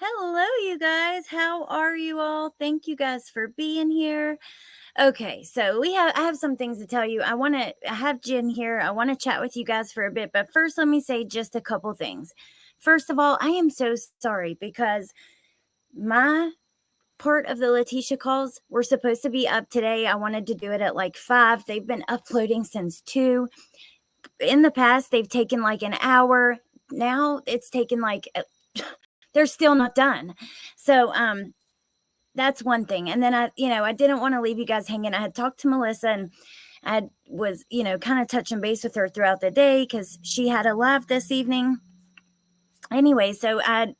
Hello, you guys. How are you all? Thank you guys for being here. Okay, so I have some things to tell you. I have Jen here. I want to chat with you guys for a bit, but first let me say just a couple things. First of all, I am so sorry because my part of the Letitia calls were supposed to be up today. I wanted to do it at like 5. They've been uploading since 2. In the past, they've taken like an hour. Now it's taken like they're still not done. So, that's one thing. And then I didn't want to leave you guys hanging. I had talked to Melissa and I was, kind of touching base with her throughout the day because she had a live this evening. Anyway, so I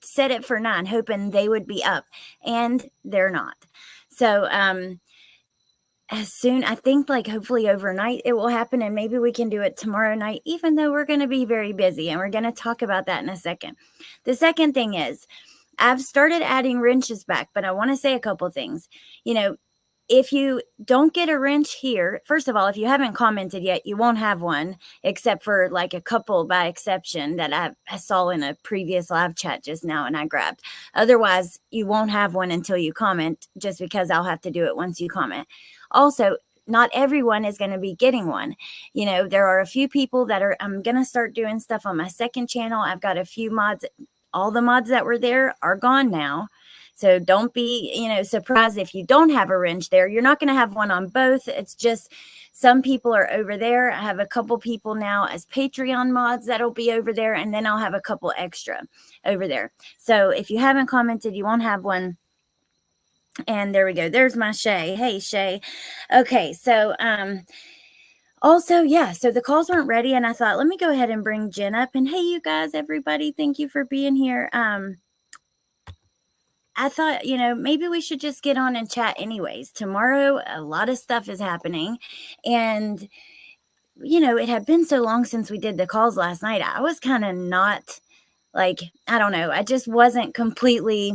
set it for 9, hoping they would be up, and they're not. So, as soon, I think like hopefully overnight it will happen, and maybe we can do it tomorrow night, even though we're going to be very busy, and we're going to talk about that in a second. The second thing is I've started adding wrenches back, but I want to say a couple things. If you don't get a wrench here, first of all, if you haven't commented yet, you won't have one, except for like a couple by exception that I saw in a previous live chat just now and I grabbed. Otherwise, you won't have one until you comment, just because I'll have to do it once you comment. Also, not everyone is going to be getting one. There are a few people I'm going to start doing stuff on my second channel. I've got a few mods. All the mods that were there are gone now. So don't be, surprised if you don't have a wrench there. You're not going to have one on both. It's just some people are over there. I have a couple people now as Patreon mods that'll be over there. And then I'll have a couple extra over there. So if you haven't commented, you won't have one. And there we go. There's my Shay. Hey, Shay. Okay. So, also, yeah, so the calls weren't ready, and I thought, let me go ahead and bring Jen up. And hey, you guys, everybody, thank you for being here. I thought, maybe we should just get on and chat anyways. Tomorrow, a lot of stuff is happening. And, it had been so long since we did the calls last night. I was kind of not I don't know. I just wasn't completely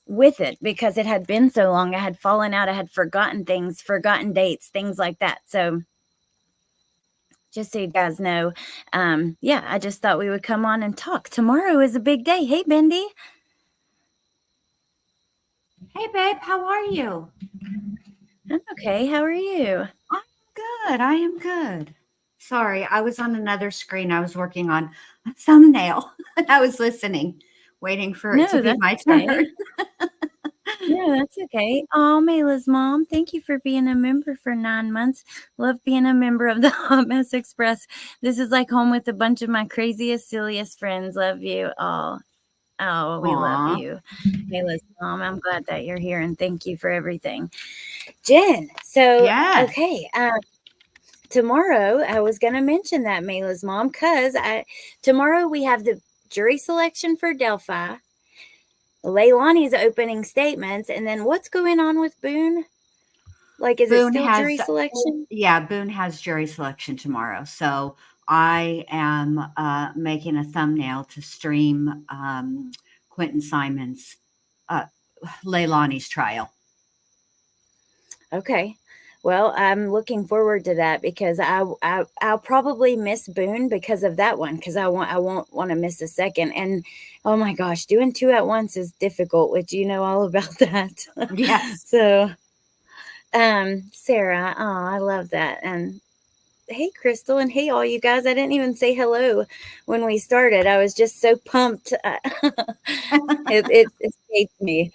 with it because it had been so long. I had fallen out. I had forgotten things, forgotten dates, things like that. So just so you guys know, I just thought we would come on and talk. Tomorrow is a big day. Hey, Bendy. Hey, babe, how are you? I'm okay. How are you? I'm good. I am good. Sorry, I was on another screen. I was working on a thumbnail. I was listening, waiting for it to be my turn. Okay. No, that's okay. Oh, Mayla's mom, thank you for being a member for 9 months. Love being a member of the Hot Mess Express. This is like home with a bunch of my craziest, silliest friends. Love you all. Oh, we love you. Mayla's mom, I'm glad that you're here, and thank you for everything. Jen, so, Yes. okay, tomorrow I was going to mention that, Mayla's mom, because tomorrow we have the jury selection for Delphi. Leilani's opening statements, and then what's going on with Boone? Like, is it still jury selection? Yeah, Boone has jury selection tomorrow. So I am making a thumbnail to stream Quentin Simon's Leilani's trial. Okay. Well, I'm looking forward to that because I'll probably miss Boone because of that one, because I won't want to miss a second. And oh my gosh, doing 2 at once is difficult, which you know all about that. Yes. So, Sarah, oh, I love that. And hey, Crystal, and hey, all you guys. I didn't even say hello when we started. I was just so pumped. It escaped me.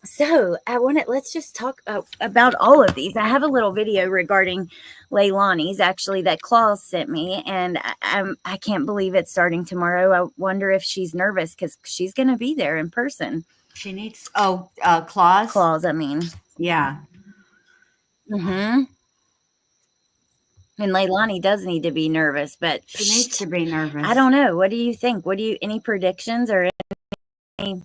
So let's just talk about all of these. I have a little video regarding Leilani's actually that Claus sent me, and I can't believe it's starting tomorrow. I wonder if she's nervous because she's going to be there in person. She needs, Claus? Claus, I mean. Yeah. Mm-hmm. And Leilani does need to be nervous, but she needs to be nervous. I don't know. What do you think? Any predictions or any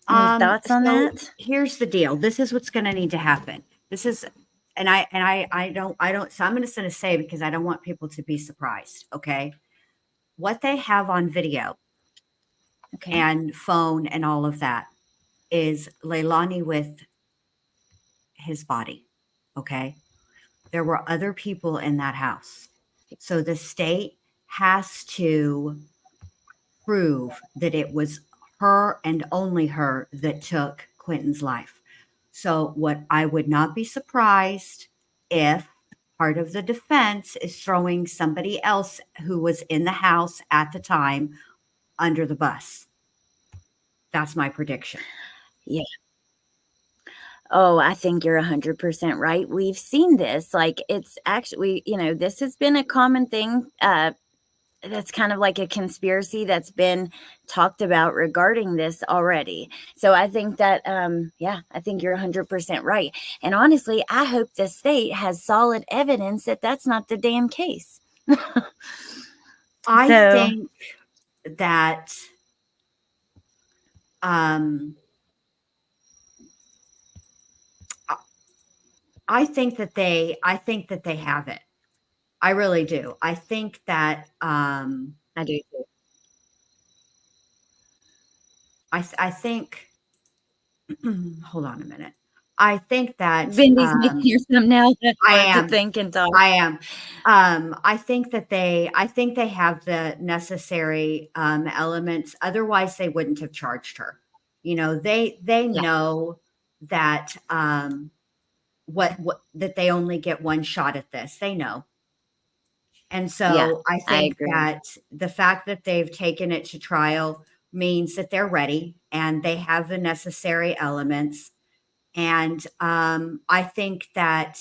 thoughts on that? Here's the deal. This is what's going to need to happen. This is, so I'm just going to say, because I don't want people to be surprised. Okay. What they have on video and phone and all of that is Leilani with his body. Okay. There were other people in that house. So the state has to prove that it was her and only her that took Quentin's life. So, what I would not be surprised if part of the defense is throwing somebody else who was in the house at the time under the bus. That's my prediction. Yeah. Oh, I think you're 100% right. We've seen this. Like, it's actually, this has been a common thing. That's kind of like a conspiracy that's been talked about regarding this already. So I think that, yeah, I think you're 100% right. And honestly, I hope the state has solid evidence that that's not the damn case. I So, think that um, I think that they have it. I really do. I think that I do too. I think hold on a minute. I think that Bendy's making you some now that's I hard to am. think and talk. I am. I think they have the necessary elements. Otherwise, they wouldn't have charged her. They Yeah, know that what that they only get one shot at this. They know. And yeah, so I I think agree. that the fact that they've taken it to trial means that they're ready and they have the necessary elements. And I think that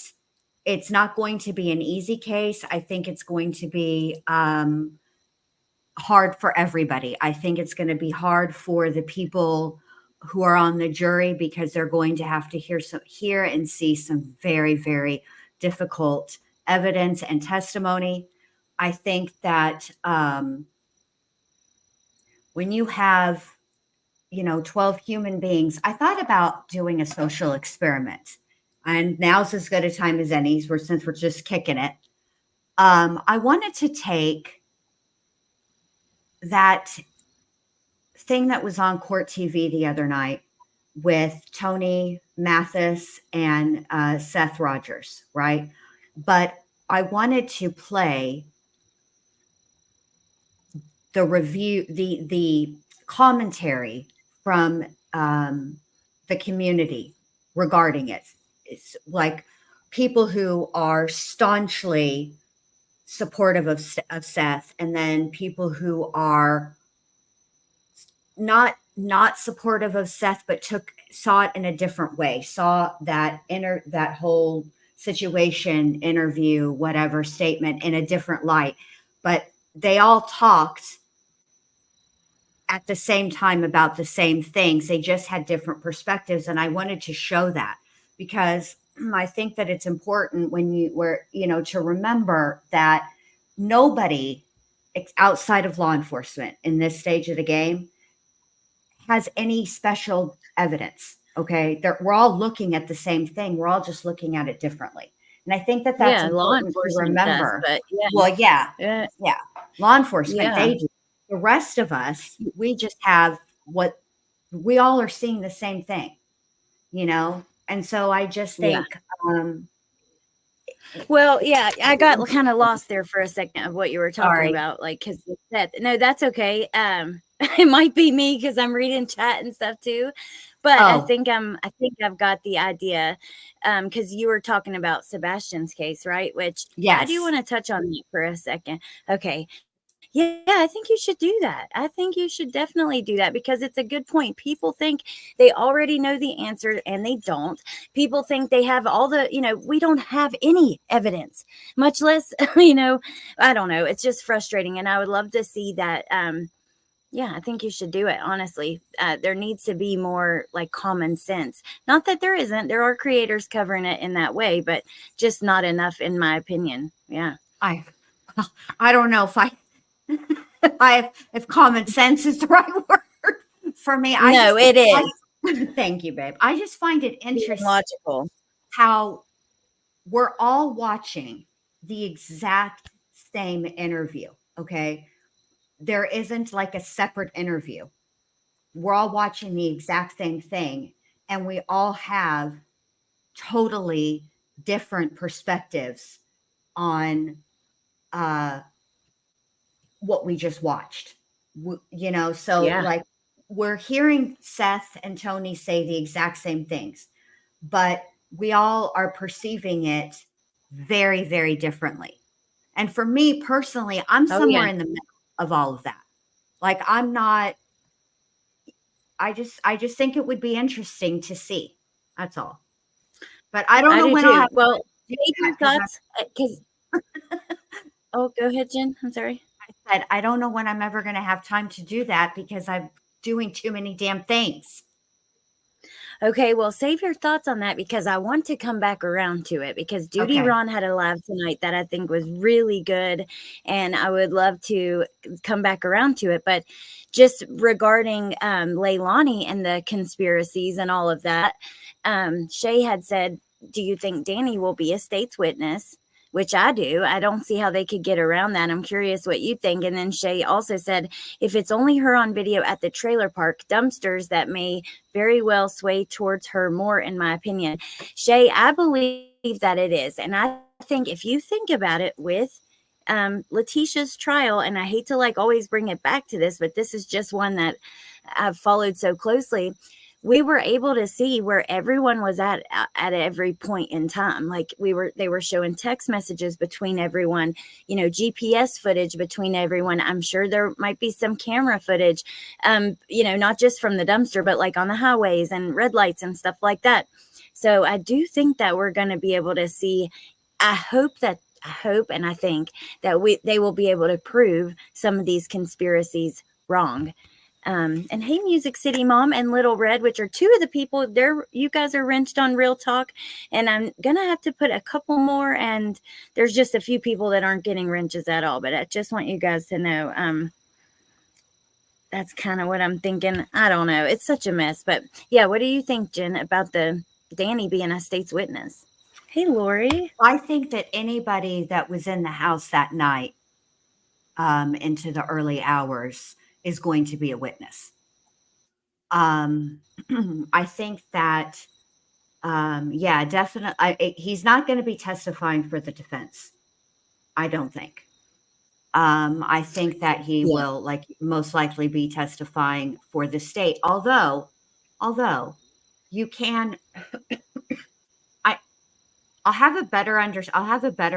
it's not going to be an easy case. I think it's going to be hard for everybody. I think it's going to be hard for the people who are on the jury because they're going to have to hear and see some very, very difficult evidence and testimony. I think that when you have 12 human beings, I thought about doing a social experiment. And now's as good a time as any, since we're just kicking it. I wanted to take that thing that was on Court TV the other night with Tony Mathis and Seth Rogers, right? But I wanted to play the review, the commentary from the community regarding it. It's like people who are staunchly supportive of Seth, and then people who are not supportive of Seth, but saw it in a different way, saw that whole situation, interview, whatever statement in a different light. But they all talked at the same time about the same things. They just had different perspectives. And I wanted to show that because I think that it's important to remember that nobody outside of law enforcement in this stage of the game has any special evidence. Okay. We're all looking at the same thing. We're all just looking at it differently. And I think that that's Yeah, law important to enforcement does, remember. but yeah, Well, yeah, yeah, yeah. Law enforcement, yeah, they do. The rest of us, we just have what we all are seeing the same thing. And so I just yeah. think, Well, yeah, I got kind of lost there for a second of what you were talking sorry. about, like, because that no, that's okay. It might be me because I'm reading chat and stuff too, but Oh, I think I've got the idea, because you were talking about Sebastian's case, right? Which I do yes. want to touch on that for a second. Okay, yeah, I think you should do that. I think you should definitely do that because it's a good point. People think they already know the answer and they don't. People think they have all we don't have any evidence, much less, I don't know. It's just frustrating. And I would love to see that. Yeah, I think you should do it. Honestly, there needs to be more like common sense. Not that there isn't, there are creators covering it in that way, but just not enough, in my opinion. Yeah. I, I don't know if if common sense is the right word for me. No, it is Thank you, babe. I just find it being interesting logical. how we're all watching the exact same interview. Okay. There isn't like a separate interview. We're all watching the exact same thing. And we all have totally different perspectives on what we just watched. So Yeah. like we're hearing Seth and Tony say the exact same things, but we all are perceiving it very, very differently. And for me personally, I'm Oh, yeah. somewhere in the middle of all of that. Like I'm not, I just think it would be interesting to see. That's all. But I don't I know do when I'll too. have Well, time to do save that your because thoughts because oh, go ahead, Jen. I'm sorry. I said I don't know when I'm ever going to have time to do that because I'm doing too many damn things. Okay, well, save your thoughts on that because I want to come back around to it because Duty Okay. Ron had a live tonight that I think was really good, and I would love to come back around to it. But just regarding Leilani and the conspiracies and all of that, Shay had said, "Do you think Danny will be a state's witness?" Which I do. I don't see how they could get around that. I'm curious what you think. And then Shay also said, if it's only her on video at the trailer park dumpsters, that may very well sway towards her more, in my opinion. Shay, I believe that it is. And I think if you think about it with Letitia's trial, and I hate to like always bring it back to this, but this is just one that I've followed so closely. We were able to see where everyone was at every point in time. Like they were showing text messages between everyone, GPS footage between everyone. I'm sure there might be some camera footage, not just from the dumpster, but like on the highways and red lights and stuff like that. So I do think that we're going to be able to see. I hope and I think that they will be able to prove some of these conspiracies wrong. And hey, Music City Mom and Little Red, which are two of the people there. You guys are wrenched on Real Talk, and I'm gonna have to put a couple more. And there's just a few people that aren't getting wrenches at all. But I just want you guys to know, that's kind of what I'm thinking. I don't know. It's such a mess, but yeah. What do you think, Jen, about the Danny being a state's witness? Hey, Lori. I think that anybody that was in the house that night into the early hours is going to be a witness. Um, I think that, yeah, definitely, he's not going to be testifying for the defense. I don't think. I think that he Yeah. will, like, most likely be testifying for the state. Although you can, I, I'll have a better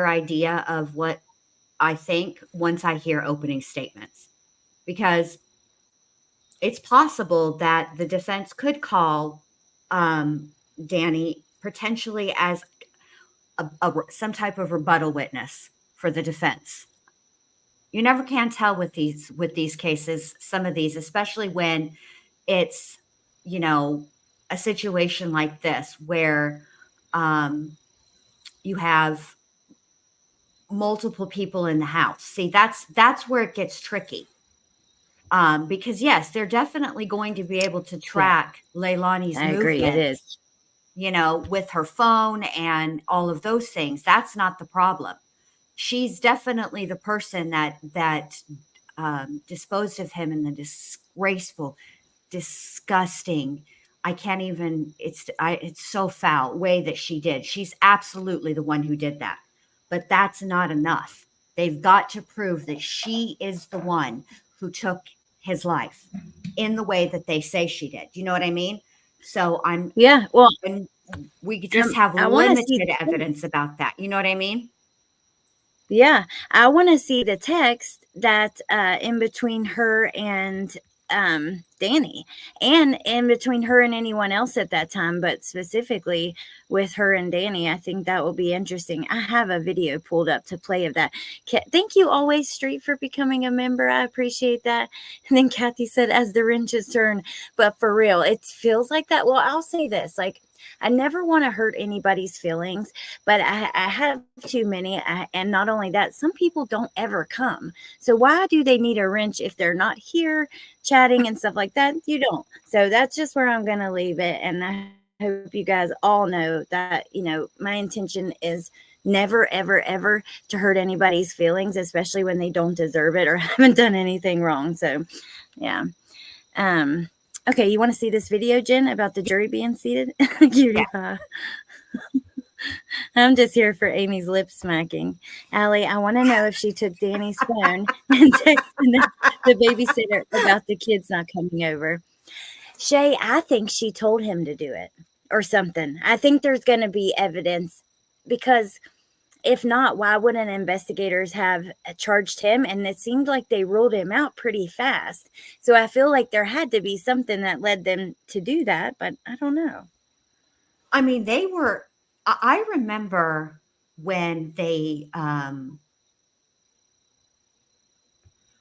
idea of what I think once I hear opening statements, because it's possible that the defense could call Danny potentially as some type of rebuttal witness for the defense. You never can tell with these cases, some of these, especially when it's you know a situation like this where um, you have multiple people in the house. See, that's where it gets tricky. Because yes, they're definitely going to be able to Yeah, track Leilani's I agree. It movements, is. with her phone and all of those things. That's not the problem. She's definitely the person that disposed of him in the disgraceful, disgusting. I can't even. It's so foul way that she did. She's absolutely the one who did that. But that's not enough. They've got to prove that she is the one who took his life in the way that they say she did. You know what I mean? So Yeah. Well, and we just have I want to see limited the evidence about that. You know what I mean? Yeah, I want to see the text that in between her and Danny, and in between her and anyone else at that time, but specifically with her and Danny. I think that will be interesting. I have a video pulled up to play of that. Thank you, Always Street, for becoming a member. I appreciate that. And then Kathy said, "As the wrenches turn," but for real, it feels like that. Well, I'll say this: like, I never want to hurt anybody's feelings, but I have too many. And not only that, some people don't ever come. So why do they need a wrench if they're not here chatting and stuff like that? You don't. So that's just where I'm going to leave it. And I hope you guys all know that, my intention is never, ever, ever to hurt anybody's feelings, especially when they don't deserve it or haven't done anything wrong. So, yeah. Um, okay, you want to see this video, Jen, about the jury being seated? Yeah. Cutie pie. I'm just here for Amy's lip smacking. Allie, I want to know if she took Danny's phone and texted the babysitter about the kids not coming over. Shay, I think she told him to do it or something. I think there's going to be evidence because if not, why wouldn't investigators have charged him? And it seemed like they ruled him out pretty fast. So I feel like there had to be something that led them to do that, but I don't know. I mean, I remember when they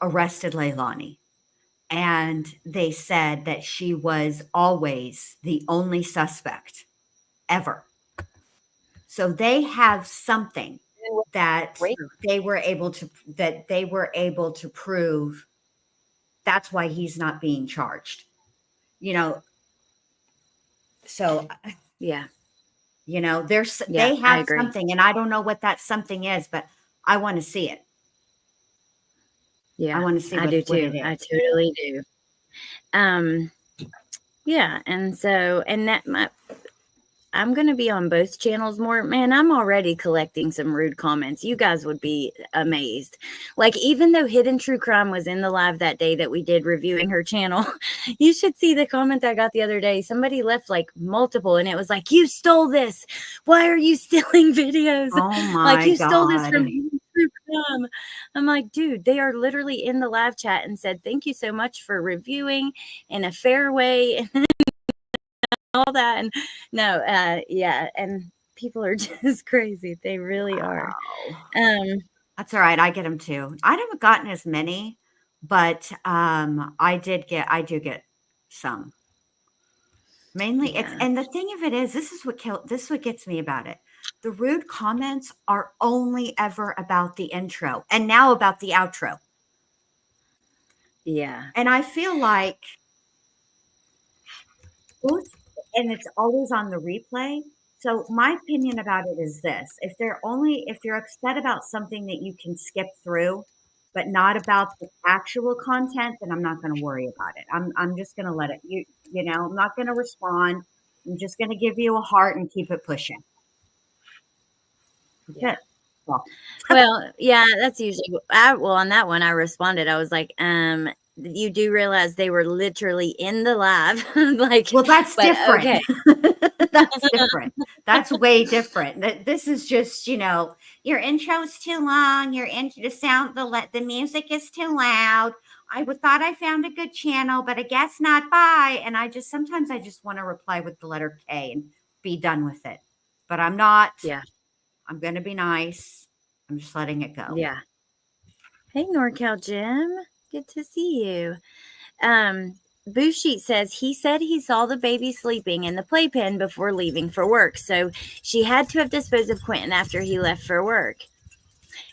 arrested Leilani, and they said that she was always the only suspect ever. So they have something that they were able to prove. That's why he's not being charged. You know, so Yeah. you know, Yeah, they I have agree. something, and I don't know what that something is, but I want to see it. I Yeah, want to see I do what it too. I is. totally do. Um, yeah, and so and that my I'm going to be on both channels more. Man, I'm already collecting some rude comments. You guys would be amazed. Like, even though Hidden True Crime was in the live that day that we did reviewing her channel, you should see the comment I got the other day. Somebody left like multiple, and it was like, you stole this. Why are you stealing videos? Oh Like, my you stole this from God. Hidden True Crime. I'm like, dude, they are literally in the live chat and said, thank you so much for reviewing in a fair way. All that. And no, yeah, and people are just crazy. They really are. Wow. Um, That's all right. I get them too. I haven't gotten as many, but I do get some. Mainly it's, yeah, and the thing of it is, this is what gets me about it. The rude comments are only ever about the intro and now about the outro. yeah, And I feel like both, and it's always on the replay. So my opinion about it is this: if you're upset about something that you can skip through, but not about the actual content, then I'm not going to worry about it. I'm just going to let it. I'm not going to respond. I'm just going to give you a heart and keep it pushing. That's yeah. it. Well, Well, yeah, that's usually well, on that one I responded. I was like, you do realize they were literally in the live, like, well, that's but different. okay. That's different. That's way different. This is just, your intro's too long. Your intro, the music is too loud. Thought I found a good channel, but I guess not. Bye. And sometimes I just want to reply with the letter K and be done with it. But I'm not. Yeah, I'm going to be nice. I'm just letting it go. yeah. Hey, NorCal Jim, good to see you. Boo Sheet says he said he saw the baby sleeping in the playpen before leaving for work, so she had to have disposed of Quentin after he left for work.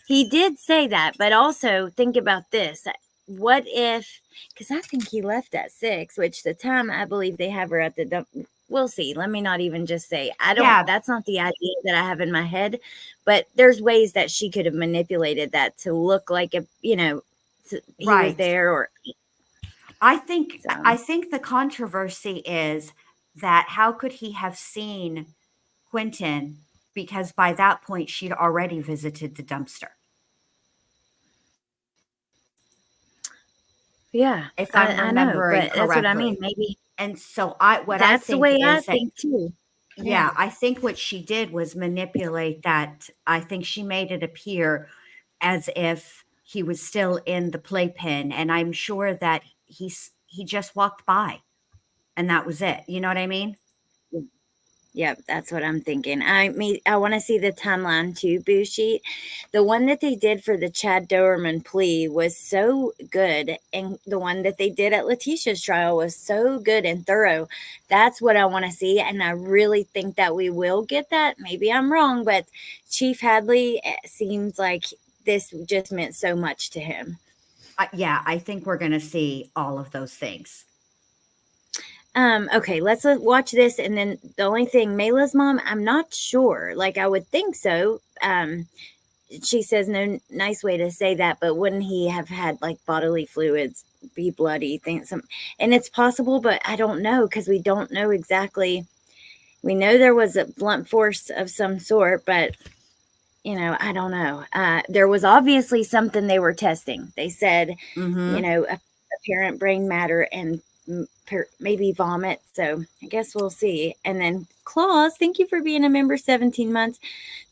He did say that, but also think about this. What if, because I think he left at 6, which the time I believe they have her at the dump. We'll see. Let me not even just say, Yeah. that's not the idea that I have in my head, but there's ways that she could have manipulated that to look like he was there, or I think the controversy is that how could he have seen Quentin, because by that point she'd already visited the dumpster. yeah, If I'm I know, remembering but that's what I mean. correctly. Maybe And so I that's the think way I is that, think too. yeah, I think what she did was manipulate that. I think she made it appear as if he was still in the playpen, and I'm sure that he just walked by and that was it. You know what I mean? Yep, that's what I'm thinking. I want to see the timeline too, Boo Sheet. The one that they did for the Chad Doerman plea was so good, and the one that they did at Letitia's trial was so good and thorough. That's what I want to see, and I really think that we will get that. Maybe I'm wrong, but Chief Hadley seems like this just meant so much to him. Yeah, I think we're going to see all of those things. Okay, let's watch this. And then the only thing, Mayla's mom, I'm not sure. Like, I would think so. She says no nice way to say that, but wouldn't he have had like bodily fluids, be bloody, and it's possible, but I don't know, because we don't know exactly. We know there was a blunt force of some sort, but I don't know. There was obviously something they were testing. They said, Mm-hmm. apparent brain matter and maybe vomit. So I guess we'll see. And then Claus, thank you for being a member 17 months.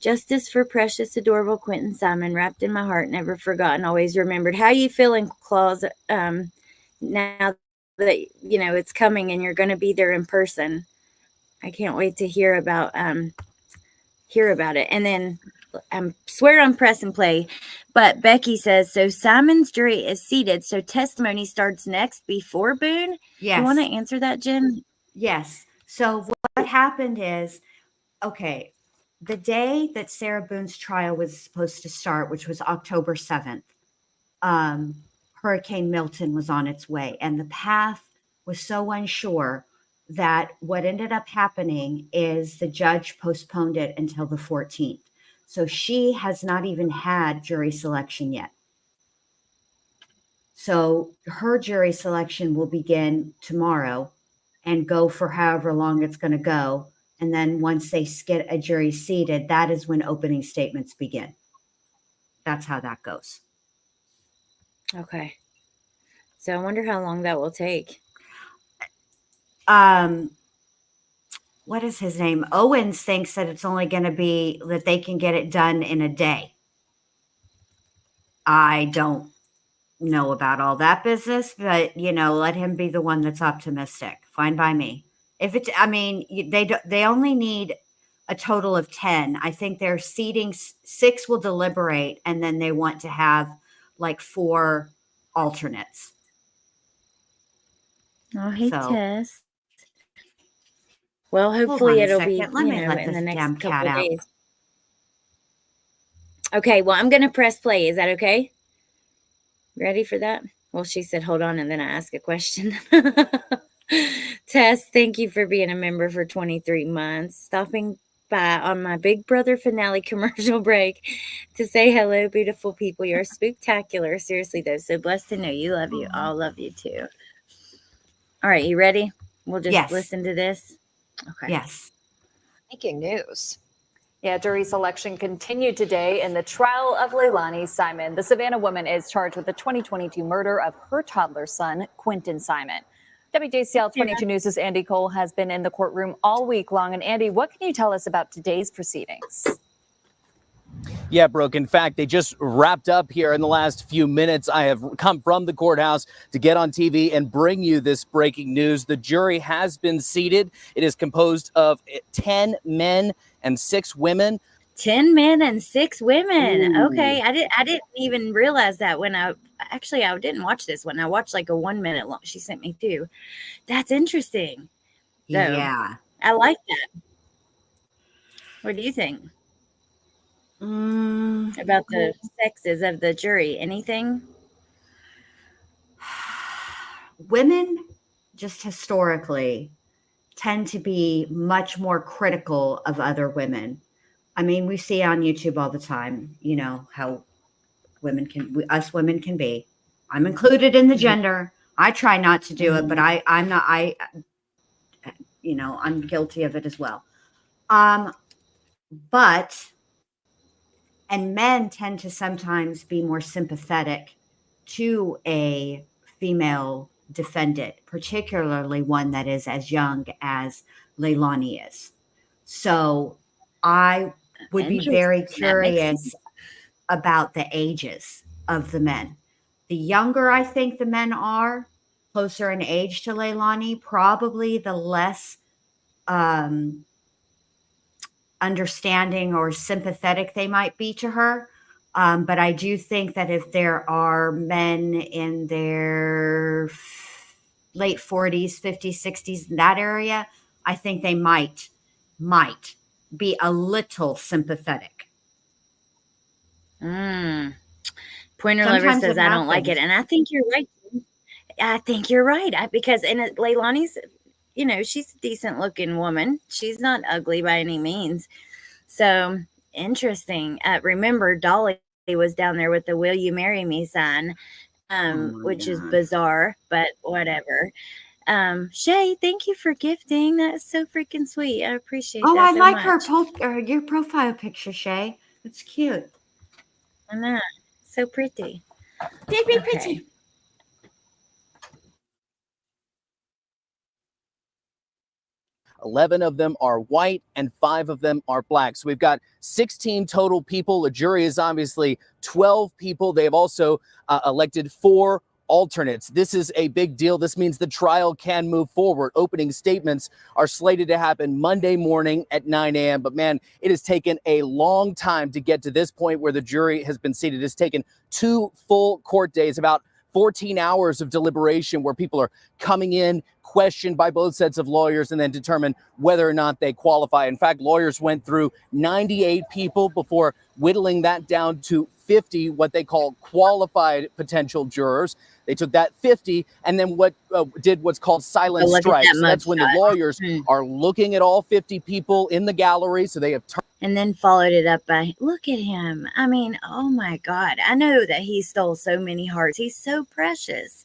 Justice for precious, adorable Quentin Simon, wrapped in my heart, never forgotten, always remembered. How you feeling, Claus? Now that it's coming and you're going to be there in person. I can't wait to hear about it. And then I swear I'm pressing play, but Becky says, so Simon's jury is seated, so testimony starts next before Boone. You want to Yes. answer that, Jen? Yes. So what happened is, okay, the day that Sarah Boone's trial was supposed to start, which was October 7th, Hurricane Milton was on its way, and the path was so unsure that what ended up happening is the judge postponed it until the 14th. So she has not even had jury selection yet. So her jury selection will begin tomorrow and go for however long it's going to go. And then once they get a jury seated, that is when opening statements begin. That's how that goes. Okay. So I wonder how long that will take. What is his name? Owens thinks that it's only going to be that they can get it done in a day. I don't know about all that business, but let him be the one that's optimistic. Fine by me. If it's, I mean, they only need a total of 10. I think they're seating 6 will deliberate, and then they want to have like 4 alternates. Oh, hey, So Tess. Well, hold hopefully on a it'll be, second. Let me let in the this next damn cat couple of out. days. Okay, well, I'm going to press play. Is that okay? Ready for that? Well, she said, hold on, and then I ask a question. Tess, thank you for being a member for 23 months. Stopping by on my Big Brother finale commercial break to say hello, beautiful people. You're spectacular. Seriously, though, so blessed to know you. Love you. I'll love you too. All right, you ready? We'll just Yes. listen to this. Okay. Yes. Breaking news. Yeah, jury selection continued today in the trial of Leilani Simon. The Savannah woman is charged with the 2022 murder of her toddler son, Quentin Simon. WJCL 22 News' Andy Cole has been in the courtroom all week long. And Andy, what can you tell us about today's proceedings? Yeah, Brooke. In fact, they just wrapped up here in the last few minutes. I have come from the courthouse to get on TV and bring you this breaking news. The jury has been seated. It is composed of 10 men and 6 women. 10 men and 6 women. Ooh. Okay. I didn't even realize that when I didn't watch this one. I watched like a 1 minute long. She sent me 2. That's interesting. So, Yeah. I like that. What do you think about the sexes of the jury? Anything? Women, just historically, tend to be much more critical of other women. I mean, we see on YouTube all the time, how us women can be. I'm included in the gender. I try not to do it, but I'm not, I'm guilty of it as well. And men tend to sometimes be more sympathetic to a female defendant, particularly one that is as young as Leilani is. So I would be very curious about the ages of the men. The younger I think the men are, closer in age to Leilani, probably the less understanding or sympathetic they might be to her. But I do think that if there are men in their late 40s, 50s, 60s, in that area, I think they might be a little sympathetic. Pointer Lover says, I don't like it. And I think you're right. Because Leilani's, she's a decent looking woman. She's not ugly by any means. So interesting. Remember, Dolly was down there with the "Will you marry me" sign, which is bizarre, but whatever. Shay, thank you for gifting. That is so freaking sweet. I appreciate Oh, that I so like much. your profile picture, Shay. It's cute. I know. So pretty. Pretty, Okay. 11 of them are white and 5 of them are black. So we've got 16 total people. A jury is obviously 12 people. They have also elected 4 alternates. This is a big deal. This means the trial can move forward. Opening statements are slated to happen Monday morning at 9 a.m. But man, it has taken a long time to get to this point where the jury has been seated. It's taken 2 full court days, about 14 hours of deliberation where people are coming in, questioned by both sets of lawyers, and then determine whether or not they qualify. In fact, lawyers went through 98 people before whittling that down to 50, what they call qualified potential jurors. They took that 50 and then did what's called silent look at strike. that So that's when the mugshot. lawyers are looking at all 50 people in the gallery. So they have turned. And then followed it up by, look at him. I mean, oh my God. I know that he stole so many hearts. He's so precious.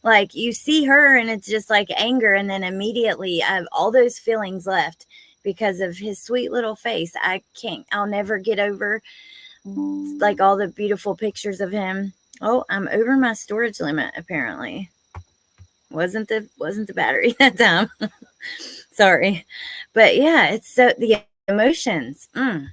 Like, you see her and it's just like anger. And then immediately I have all those feelings left because of his sweet little face. I'll never get over like all the beautiful pictures of him. Oh, I'm over my storage limit, apparently. Wasn't the battery that time. Sorry. But yeah, it's so the emotions. I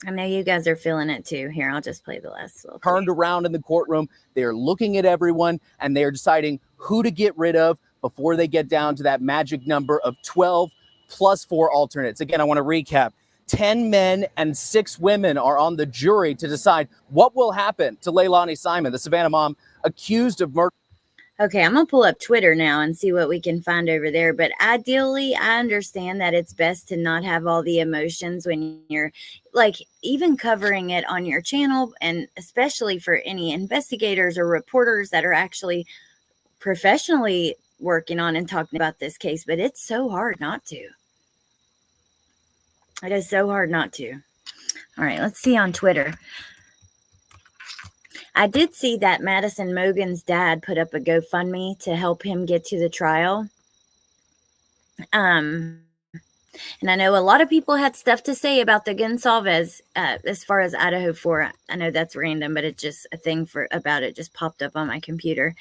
know you guys are feeling it too. Here, I'll just play the last little. Turned around in the courtroom. They're looking at everyone and they're deciding who to get rid of before they get down to that magic number of 12 plus 4 alternates. Again, I want to recap. 10 men and 6 women are on the jury to decide what will happen to Leilani Simon, the Savannah mom accused of murder. Okay, I'm going to pull up Twitter now and see what we can find over there. But ideally, I understand that it's best to not have all the emotions when you're like even covering it on your channel, and especially for any investigators or reporters that are actually professionally working on and talking about this case. But it's so hard not to. It is so hard not to. All right, let's see on Twitter. I did see that Madison Mogan's dad put up a GoFundMe to help him get to the trial. And I know a lot of people had stuff to say about the Gonsalves as far as Idaho 4. I know that's random, but it's just a thing about it just popped up on my computer.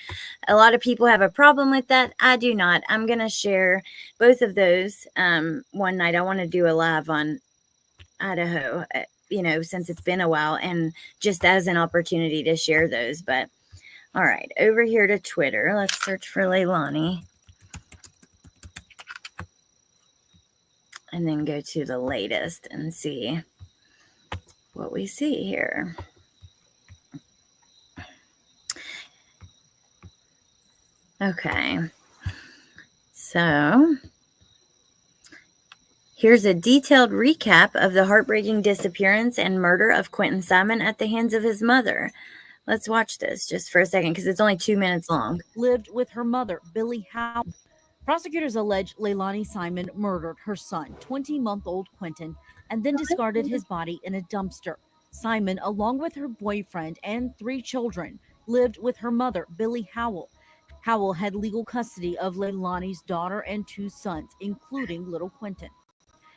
A lot of people have a problem with that. I do not. I'm going to share both of those one night. I want to do a live on Idaho, since it's been a while, and just as an opportunity to share those. But all right, over here to Twitter, let's search for Leilani and then go to the latest and see what we see here. Okay, so here's a detailed recap of the heartbreaking disappearance and murder of Quentin Simon at the hands of his mother. Let's watch this just for a second because it's only 2 minutes long. Lived with her mother, Billie Howell. Prosecutors allege Leilani Simon murdered her son, 20-month-old Quentin, and then discarded his body in a dumpster. Simon, along with her boyfriend and 3 children, lived with her mother, Billie Howell. Howell had legal custody of Leilani's daughter and 2 sons, including little Quentin.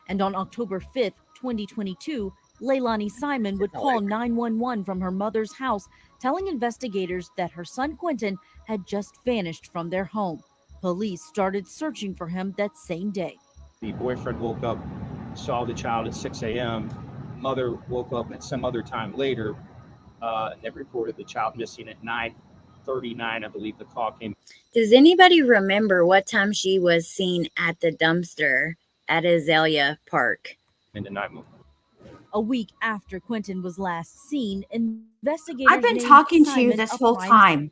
And on October 5th, 2022, Leilani Simon would call 911 from her mother's house, telling investigators that her son Quentin had just vanished from their home. Police started searching for him that same day. The boyfriend woke up, saw the child at 6 a.m. Mother woke up at some other time later and they reported the child missing at 9:39. I believe the call came. Does anybody remember what time she was seen at the dumpster at Azalea Park? In the 911. A week after Quentin was last seen, investigators. I've been talking to you this whole time.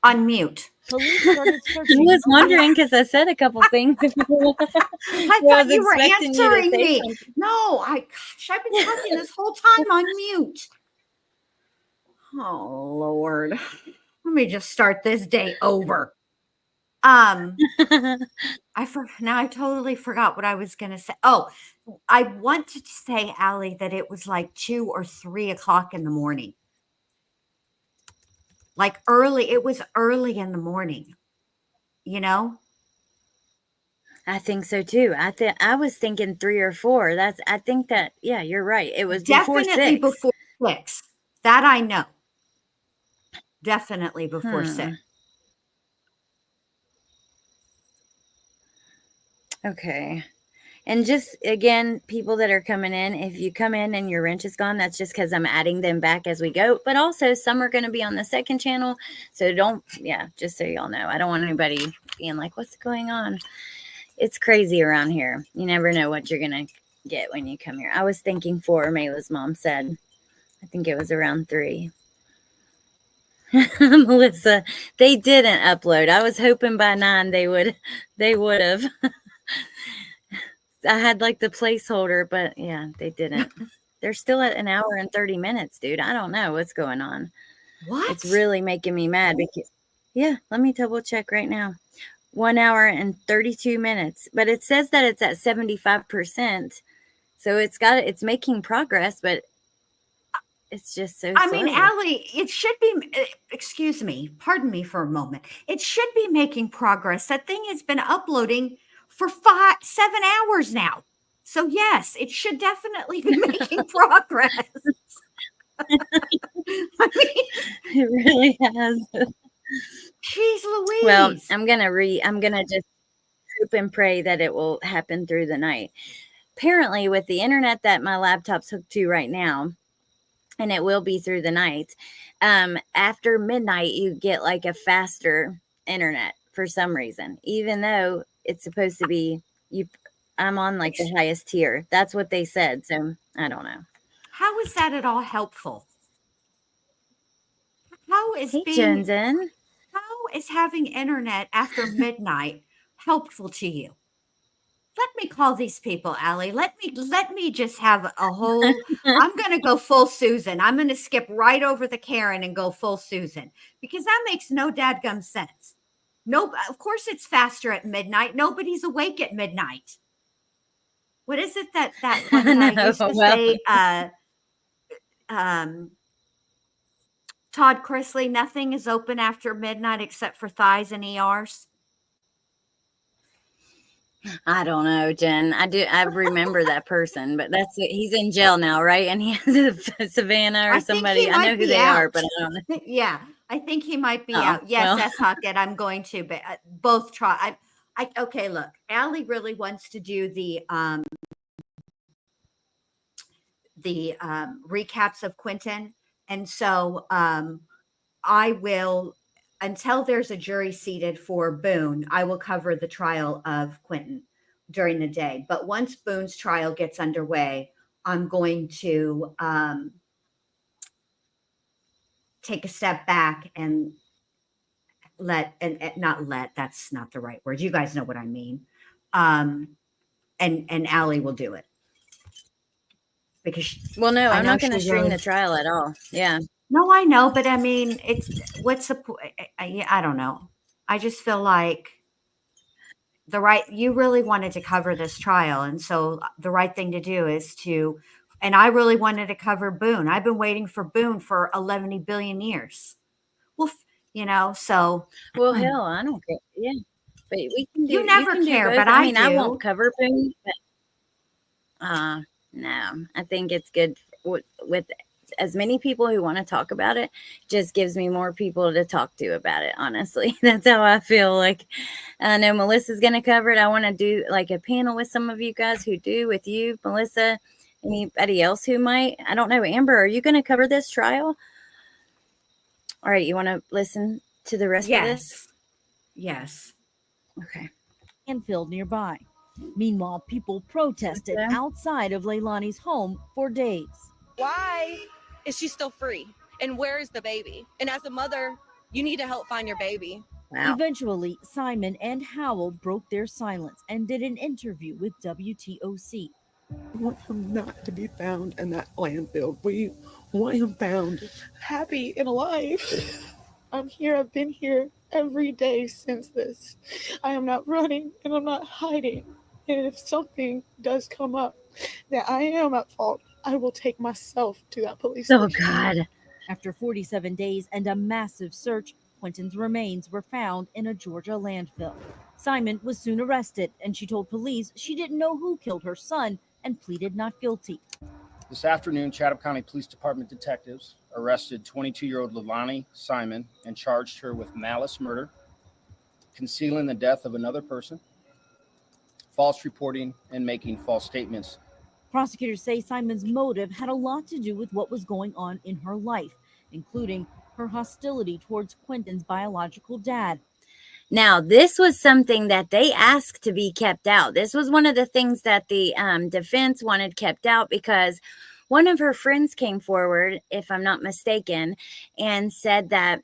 On mute. Police started searching. I was wondering because I said a couple things. I thought you were answering me. No, I've been talking this whole time on mute. Oh Lord. Let me just start this day over. Now I totally forgot what I was gonna say. Oh, I wanted to say, Allie, that it was like 2 or 3 o'clock in the morning. Like early, it was early in the morning. you know? I think so too. I was thinking 3 or 4. I think that, yeah, you're right. It was before Definitely 6. before 6. That I know. Definitely before 6. Okay. And just again, people that are coming in, if you come in and your wrench is gone, that's just because I'm adding them back as we go. But also, some are going to be on the second channel. So just so y'all know, I don't want anybody being like, what's going on? It's crazy around here. You never know what you're going to get when you come here. I was thinking 4, Mayla's mom said. I think it was around 3. Melissa, they didn't upload. I was hoping by 9 they would have. I had like the placeholder, but yeah, they didn't. They're still at 1 hour and 30 minutes, dude. I don't know what's going on. What? It's really making me mad because, yeah, let me double check right now. 1 hour and 32 minutes, but it says that it's at 75%. So it's making progress, but it's just so I slow. mean, Allie, it should be, excuse me, pardon me for a moment. It should be making progress. That thing has been uploading for 7 hours now. So yes, it should definitely be making progress. I mean, It really has. Jeez Louise. Well, I'm gonna just hope and pray that it will happen through the night. Apparently, with the internet that my laptop's hooked to right now, and it will be through the night, after midnight, you get like a faster internet for some reason, even though it's supposed to be I'm on like the highest tier. That's what they said. So I don't know. How is that at all helpful? How is Hey, Jonesin. How is having internet after midnight helpful to you? Let me call these people, Allie. Let me just have a whole. I'm going to go full Susan. I'm going to skip right over the Karen and go full Susan because that makes no dadgum sense. No, of course it's faster at midnight. Nobody's awake at midnight. What is it that one guy used to say? Todd Chrisley, nothing is open after midnight except for thighs and ERs. I don't know, Jen. I remember that person, but he's in jail now, right? And he has a Savannah or somebody. I know who they are, but I don't know. Yeah, I think he might be out. Yes, that's Hockett. I'm going to, but both try. Okay, look, Allie really wants to do the recaps of Quentin, and so I will, until there's a jury seated for Boone, I will cover the trial of Quentin during the day. But once Boone's trial gets underway, I'm going to take a step back and that's not the right word. You guys know what I mean. And Allie will do it. Because I'm not going to stream the trial at all. Yeah. No, I know, but I mean, what's the point? I don't know. I just feel like you really wanted to cover this trial. And so the right thing to do is and I really wanted to cover Boone. I've been waiting for Boone for 11 billion years. Well, so. Well, hell, I don't care. Yeah. But we can do. You never care, but I mean, I won't cover Boone. But, no, I think it's good with as many people who want to talk about it. Just gives me more people to talk to about it. Honestly, that's how I feel. Like, I know Melissa's going to cover it. I want to do like a panel with some of you guys who do, with you, Melissa. Anybody else who might? I don't know. Amber, are you going to cover this trial? All right, you want to listen to the rest of this? Yes. Okay. Anfield nearby. Meanwhile, people protested outside of Leilani's home for days. Why is she still free? And where is the baby? And as a mother, you need to help find your baby. Wow. Eventually, Simon and Howell broke their silence and did an interview with WTOC. We want him not to be found in that landfill. We want him found happy and alive. I'm here. I've been here every day since this. I am not running and I'm not hiding. And if something does come up that I am at fault, I will take myself to that police station. Oh, God. After 47 days and a massive search, Quentin's remains were found in a Georgia landfill. Simon was soon arrested, and she told police she didn't know who killed her son and pleaded not guilty. This afternoon, Chatham County Police Department detectives arrested 22-year-old Leilani Simon and charged her with malice murder, concealing the death of another person, false reporting, and making false statements. Prosecutors say Simon's motive had a lot to do with what was going on in her life, including her hostility towards Quentin's biological dad. Now, this was something that they asked to be kept out. This was one of the things that the defense wanted kept out because one of her friends came forward, if I'm not mistaken, and said that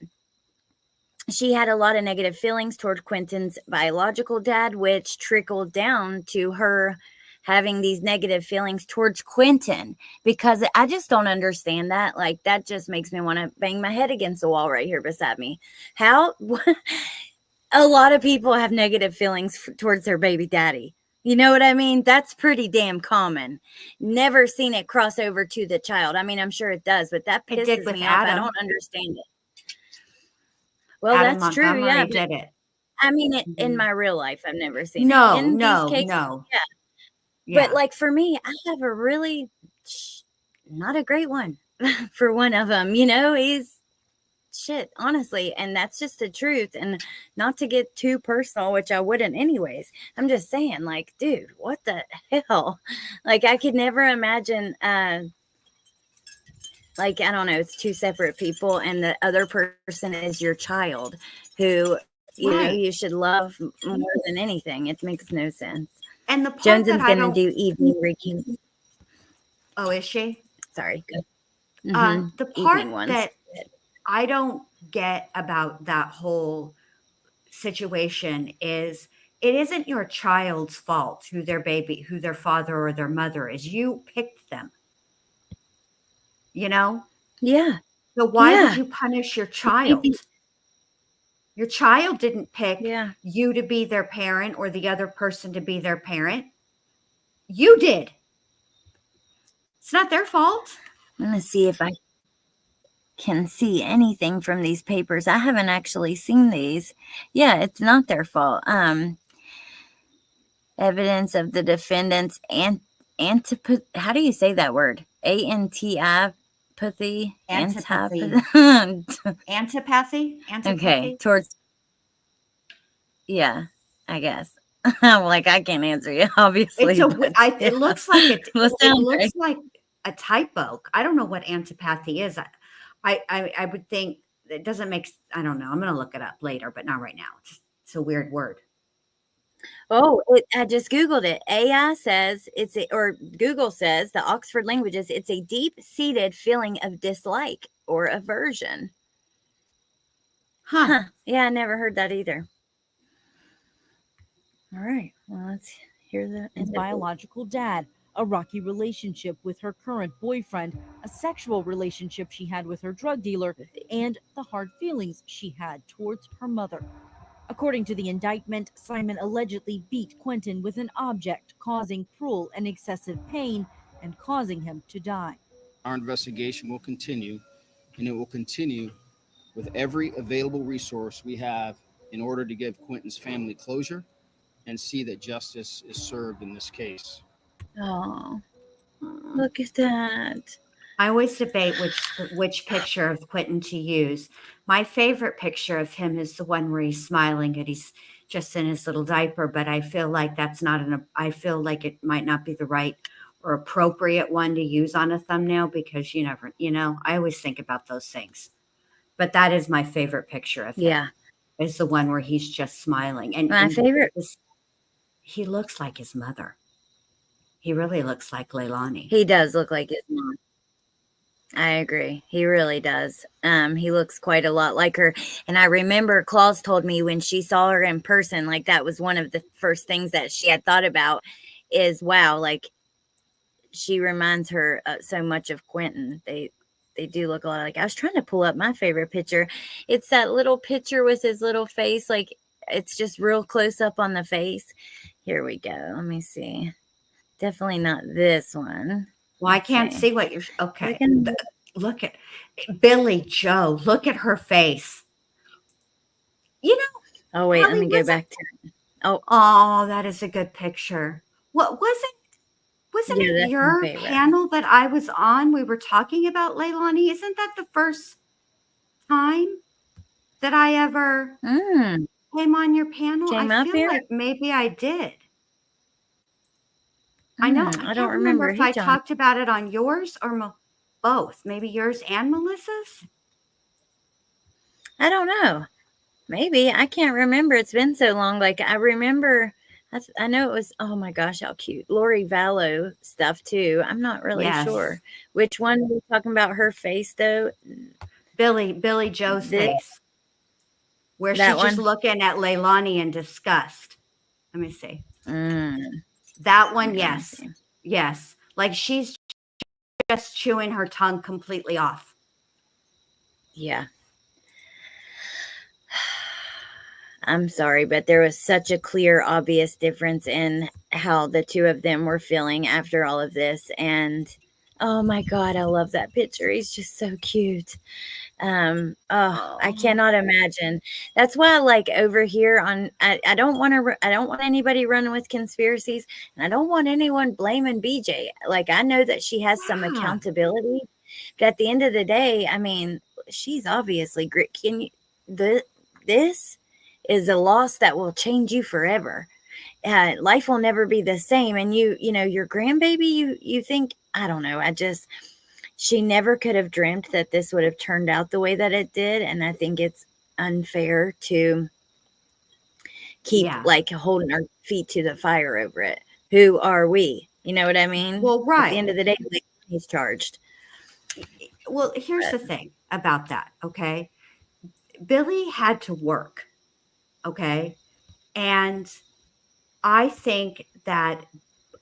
she had a lot of negative feelings toward Quentin's biological dad, which trickled down to her having these negative feelings towards Quentin, because I just don't understand that. Like, that just makes me want to bang my head against the wall right here beside me. How? A lot of people have negative feelings towards their baby daddy. You know what I mean? That's pretty damn common. Never seen it cross over to the child. I mean, I'm sure it does, but that It did pisses with me off. I Adam. don't understand it. Well, Adam that's true. Montgomery Yeah. did it. I mean, in Mhm. my real life, I've never seen No, it. In no, these cases, no. yeah. Yeah. But like for me, I have a really not a great one for one of them. You know, he's shit, honestly, and that's just the truth. And not to get too personal, which I wouldn't anyways. I'm just saying, like, dude, what the hell? Like, I could never imagine. Like, I don't know, it's two separate people, and the other person is your child, who you know Right. you should love more than anything. It makes no sense. And the part Jones's that I gonna don't. do evening recount. Oh, is she? Sorry. The Evening part ones. that I don't get about that whole situation is it isn't your child's fault who their father or their mother is. You picked them, you know? Yeah. So why would Yeah. you punish your child? Your child didn't pick Yeah. you to be their parent or the other person to be their parent. You did. It's not their fault. I'm gonna see if I can see anything from these papers. I haven't actually seen these. Yeah, it's not their fault. Evidence of the defendant's antipathy. How do you say that word? Antipathy. Antipathy. Antipathy. Okay, towards. Yeah, I guess. I'm like, I can't answer you. Obviously, It looks like it. Well, It sounds looks right. like a typo. I don't know what antipathy is. I would think it doesn't make. I don't know. I'm going to look it up later, but not right now. It's a weird word. Oh, I just Googled it. AI says or Google says, the Oxford Languages, it's a deep-seated feeling of dislike or aversion. Huh. Yeah, I never heard that either. All right. Well, let's hear that. His biological dad, a rocky relationship with her current boyfriend, a sexual relationship she had with her drug dealer, and the hard feelings she had towards her mother. According to the indictment, Simon allegedly beat Quentin with an object, causing cruel and excessive pain and causing him to die. Our investigation will continue, and it will continue with every available resource we have in order to give Quentin's family closure and see that justice is served in this case. Oh, look at that. I always debate which picture of Quentin to use. My favorite picture of him is the one where he's smiling and he's just in his little diaper, but I feel like I feel like it might not be the right or appropriate one to use on a thumbnail because you never, I always think about those things. But that is my favorite picture of him. Yeah. Is the one where he's just smiling. And My favorite. He looks like his mother. He really looks like Leilani. He does look like his mom. I agree. He really does. He looks quite a lot like her. And I remember Claus told me when she saw her in person, like that was one of the first things that she had thought about is, wow, like she reminds her so much of Quentin. They do look a lot like. I was trying to pull up my favorite picture. It's that little picture with his little face. Like it's just real close up on the face. Here we go. Let me see. Definitely not this one. Well, I can't see what you're. Okay. Looking- Look at Billy Joe. Look at her face. You know, Oh, wait, let Holly, me go was it- back to Oh, that is a good picture. What wasn't Yeah, it that's my your favorite. panel that I was on? We were talking about Leilani. Isn't that the first time that I ever came on your panel? Came I up feel here? like maybe I did. I know. I I can't don't remember remember. if He I John. talked about it on yours or both. Maybe yours and Melissa's. I don't know. Maybe. I can't remember. It's been so long. Like, I remember, I know it was, oh my gosh, how cute. Lori Vallow stuff, too. I'm not really Yes. sure. Which one we're talking about, her face, though? Billy Joe's face, where that she's just one? looking at Leilani in disgust. Let me see. Mm, That one, yeah, let me yes. see. Yes. Like she's just chewing her tongue completely off. Yeah. I'm sorry, but there was such a clear, obvious difference in how the two of them were feeling after all of this. And oh my God, I love that picture. He's just so cute. I cannot imagine. That's why, like, over here on, I don't want to, I don't want anybody running with conspiracies, and I don't want anyone blaming BJ. Like, I know that she has some accountability, but at the end of the day, I mean, she's obviously great. This is a loss that will change you forever. Life will never be the same. And you know, your grandbaby, you think, I don't know. She never could have dreamt that this would have turned out the way that it did. And I think it's unfair to keep like holding our feet to the fire over it. Who are we? You know what I mean? Well, right. At the end of the day, he's charged. Well, here's the thing about that. Okay. Billy had to work. Okay. And I think that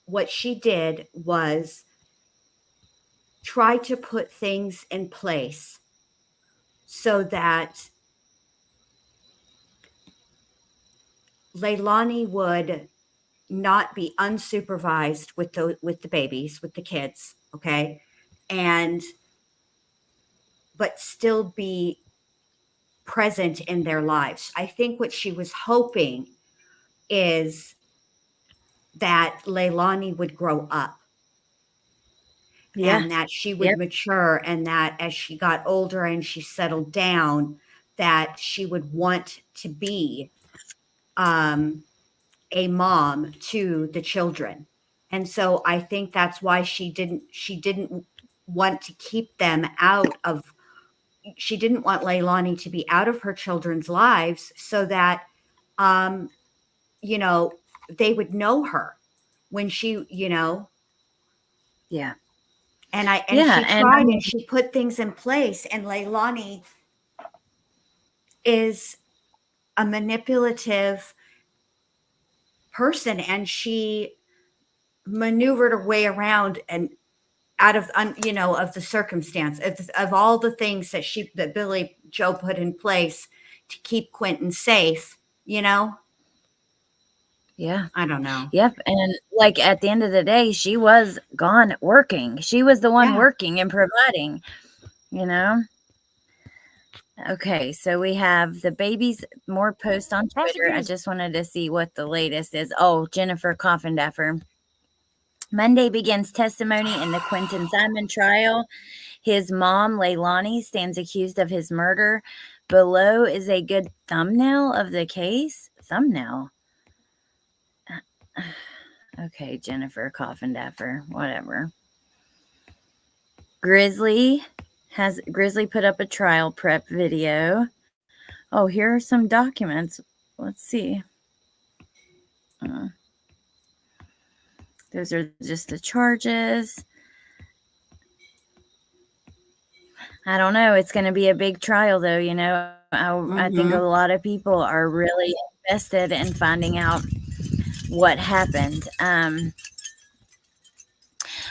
what she did was try to put things in place so that Leilani would not be unsupervised with the babies, with the kids, okay? But still be present in their lives. I think what she was hoping is that Leilani would grow up. And that she would mature, and that as she got older and she settled down, that she would want to be a mom to the children. And so I think that's why she didn't want to keep them out of, she didn't want Leilani to be out of her children's lives so that, you know, they would know her when she, you know. Yeah. And she tried and she put things in place, and Leilani is a manipulative person, and she maneuvered her way around and out of, you know, of the circumstance of all the things that Billy Joe put in place to keep Quentin safe, you know? Yeah. I don't know. Yep. And like at the end of the day, she was gone working. She was the one working and providing, you know? Okay, so we have the baby's more posts on Twitter. I just wanted to see what the latest is. Oh, Jennifer Coffindaffer. Monday begins testimony in the Quentin Simon trial. His mom, Leilani, stands accused of his murder. Below is a good thumbnail of the case. Thumbnail. Okay, Jennifer Coffindaffer, whatever. Grizzly put up a trial prep video. Oh, here are some documents. Let's see. Those are just the charges. I don't know. It's going to be a big trial, though. You know, I think a lot of people are really invested in finding out what happened.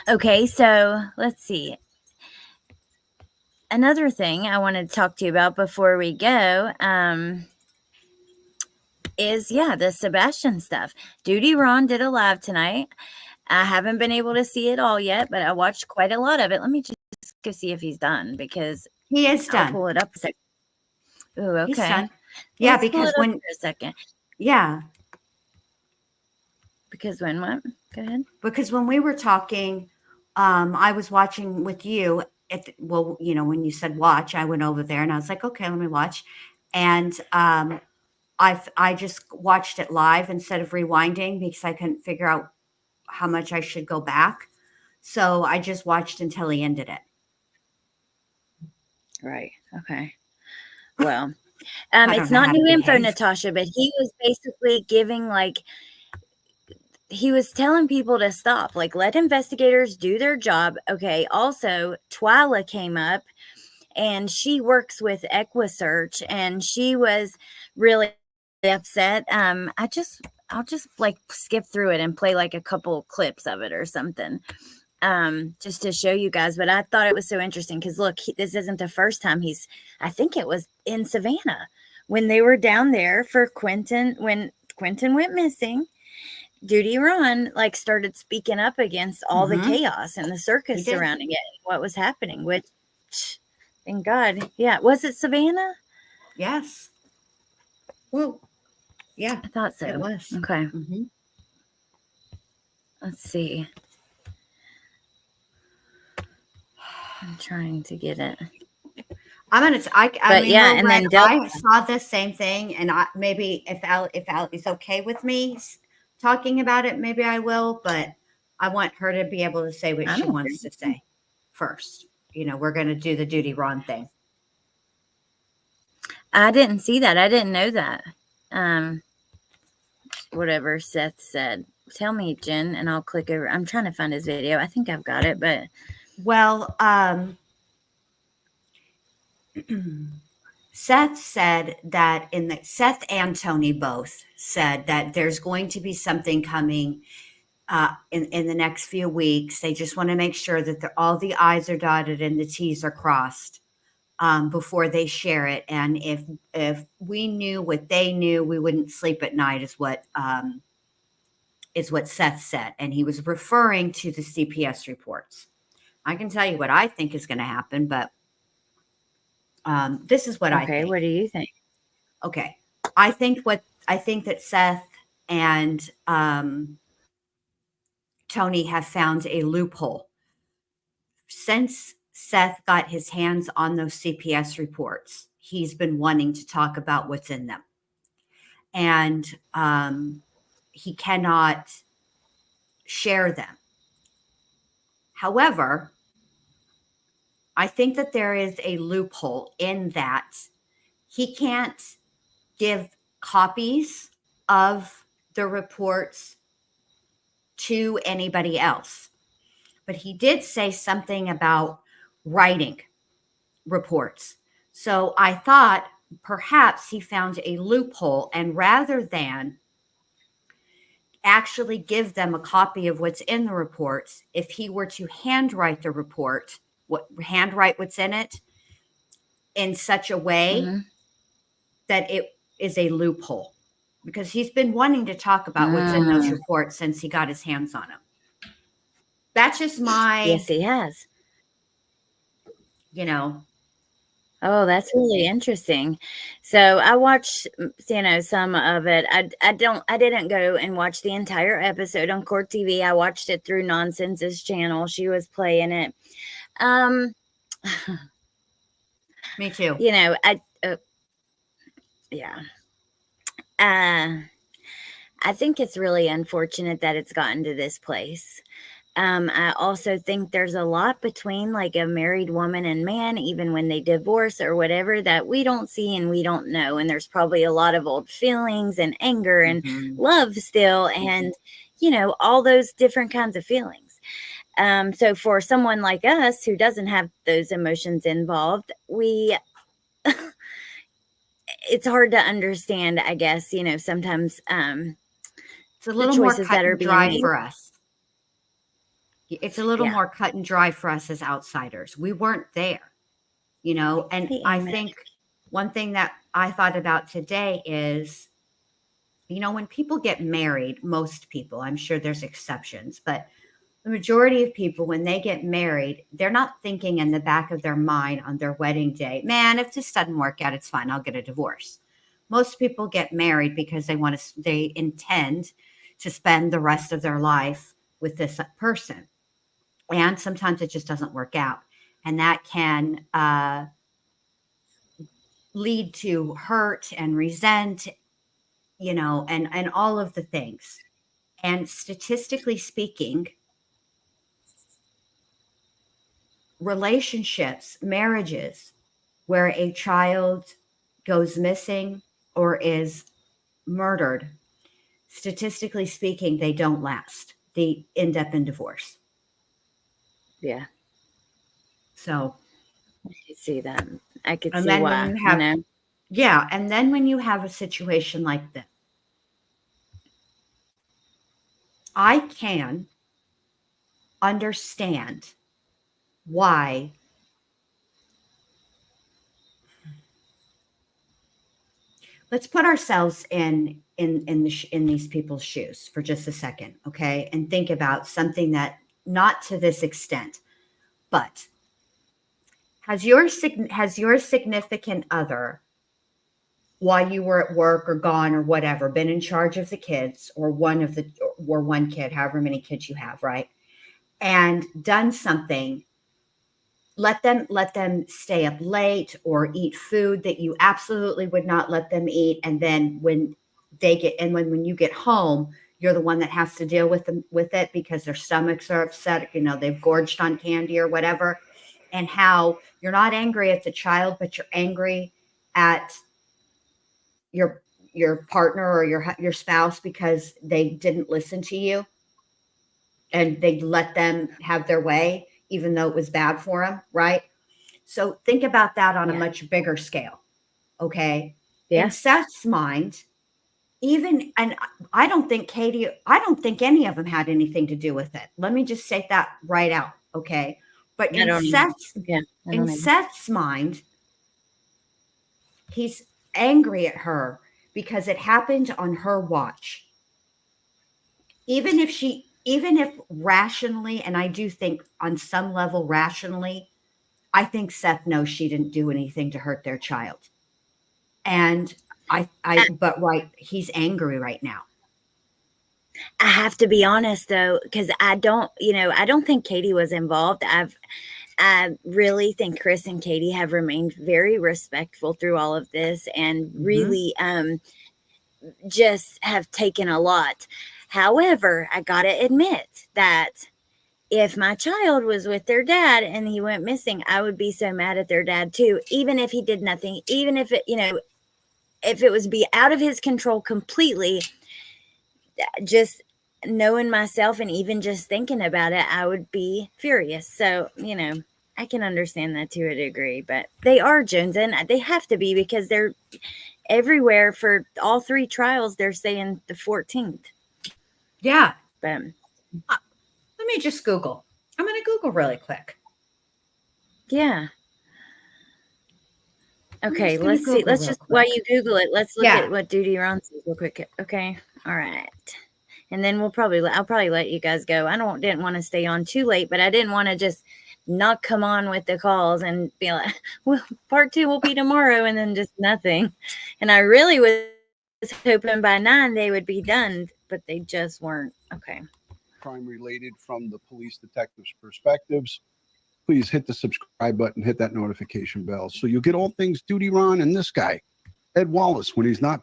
Okay, so let's see. Another thing I wanted to talk to you about before we go is, the Sebastian stuff. Duty Ron did a live tonight. I haven't been able to see it all yet, but I watched quite a lot of it. Let me just go see if he's done, because he is done. I'll pull it up a second. Ooh, okay. He's done. Yeah, Let's pull because it up when, for a second. yeah, Because when what? Go ahead. because when we were talking, I was watching with you well, when you said watch, I went over there and I was like, okay, let me watch. And I just watched it live instead of rewinding because I couldn't figure out how much I should go back. So I just watched until he ended it. Right. Okay. Well, I don't it's know not how to new info, behave. Natasha, but he was basically giving he was telling people to stop, like, let investigators do their job. Okay. Also, Twyla came up and she works with EquiSearch and she was really upset. I'll just like skip through it and play like a couple clips of it or something. Just to show you guys, but I thought it was so interesting because look, this isn't the first time I think it was in Savannah when they were down there for Quentin, when Quentin went missing. Duty Ron started speaking up against all the chaos and the circus surrounding it, what was happening, which thank God. Yeah. Was it Savannah? Yes. Well, yeah, I thought so. it was. Okay. Mm-hmm. Let's see. I'm trying to get it. I But mean, yeah, we're and right. then I saw the same thing, and maybe if Al is okay with me talking about it, maybe I will. But I want her to be able to say what I she don't wants to say first. We're going to do the Duty Ron thing. I didn't see that. I didn't know that. Whatever Seth said. Tell me, Jen, and I'll click over. I'm trying to find his video. I think I've got it, but well, Seth said that Seth and Tony both said that there's going to be something coming in the next few weeks. They just want to make sure that all the I's are dotted and the T's are crossed before they share it. And if we knew what they knew, we wouldn't sleep at night, is what Seth said. And he was referring to the CPS reports. I can tell you what I think is going to happen, but this is what I think. what do you think? Okay. I think that Seth and Tony have found a loophole. Since Seth got his hands on those CPS reports, he's been wanting to talk about what's in them. And he cannot share them. However, I think that there is a loophole in that he can't give copies of the reports to anybody else. But he did say something about writing reports. So I thought perhaps he found a loophole, and rather than actually give them a copy of what's in the reports, if he were to handwrite the report, handwrite what's in it in such a way that it is a loophole, because he's been wanting to talk about what's in those reports since he got his hands on them. That's just my, Yes, he has. Oh, that's really interesting. So I watched, some of it. I didn't go and watch the entire episode on Court TV. I watched it through Nonsense's channel. She was playing it. Me too. Yeah. I think it's really unfortunate that it's gotten to this place. I also think there's a lot between a married woman and man, even when they divorce or whatever, that we don't see and we don't know. And there's probably a lot of old feelings and anger and love still, and, all those different kinds of feelings. So for someone like us who doesn't have those emotions involved, it's hard to understand, I guess, sometimes it's a little more cut and dry for us. It's a little more cut and dry for us as outsiders. We weren't there, and I think one thing that I thought about today is, when people get married, most people, I'm sure there's exceptions, but the majority of people, when they get married, they're not thinking in the back of their mind on their wedding day, man, if this doesn't work out, it's fine, I'll get a divorce. Most people get married because they intend to spend the rest of their life with this person. And sometimes it just doesn't work out. And that can lead to hurt and resent, and all of the things. And statistically speaking, relationships, marriages where a child goes missing or is murdered, statistically speaking, they don't last. They end up in divorce. Yeah. So I could see that. I could and see then why, when you have, you know? yeah, and then when you have a situation like this, I can understand why let's put ourselves in these people's shoes for just a second, okay, and think about something that not to this extent, but has your significant other, while you were at work or gone or whatever, been in charge of the kids or one kid, however many kids you have, right, and done something, let them stay up late or eat food that you absolutely would not let them eat, and then when you get home, you're the one that has to deal with it because their stomachs are upset, they've gorged on candy or whatever, and how you're not angry at the child, but you're angry at your partner or your spouse because they didn't listen to you and they let them have their way even though it was bad for them, right? So think about that on a much bigger scale, okay? Yeah. In Seth's mind, and I don't think any of them had anything to do with it. Let me just say that right out, okay? But in Seth's mind, he's angry at her because it happened on her watch. Even if rationally, and I do think on some level rationally, I think Seth knows she didn't do anything to hurt their child. And he's angry right now. I have to be honest though, because I don't think Katie was involved. I really think Chris and Katie have remained very respectful through all of this and really just have taken a lot. However, I gotta admit that if my child was with their dad and he went missing, I would be so mad at their dad too, even if he did nothing, even if it, if it was be out of his control completely. Just knowing myself and even just thinking about it, I would be furious. So, I can understand that to a degree, but they are jonesing. They have to be because they're everywhere for all three trials. They're saying the 14th. Yeah. But let me just Google. I'm going to Google really quick. Yeah. Okay, let's see. Let's just, while you Google it, let's look at what Duty Ron says real quick. Okay. All right. And then I'll probably let you guys go. I didn't want to stay on too late, but I didn't want to just not come on with the calls and be like, well, part 2 will be tomorrow and then just nothing. And I really was hoping by 9 they would be done, but they just weren't. Okay. Crime related from the police detectives' perspectives. Please hit the subscribe button, hit that notification bell so you'll get all things Duty Ron and this guy, Ed Wallace, when he's not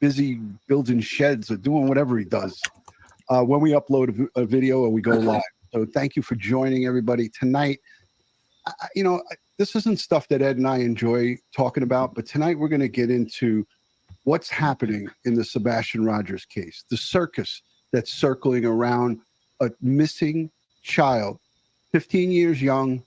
busy building sheds or doing whatever he does. When we upload a video or we go live. So thank you for joining everybody tonight. This isn't stuff that Ed and I enjoy talking about, but tonight we're going to get into what's happening in the Sebastian Rogers case, the circus that's circling around a missing child, 15 years young,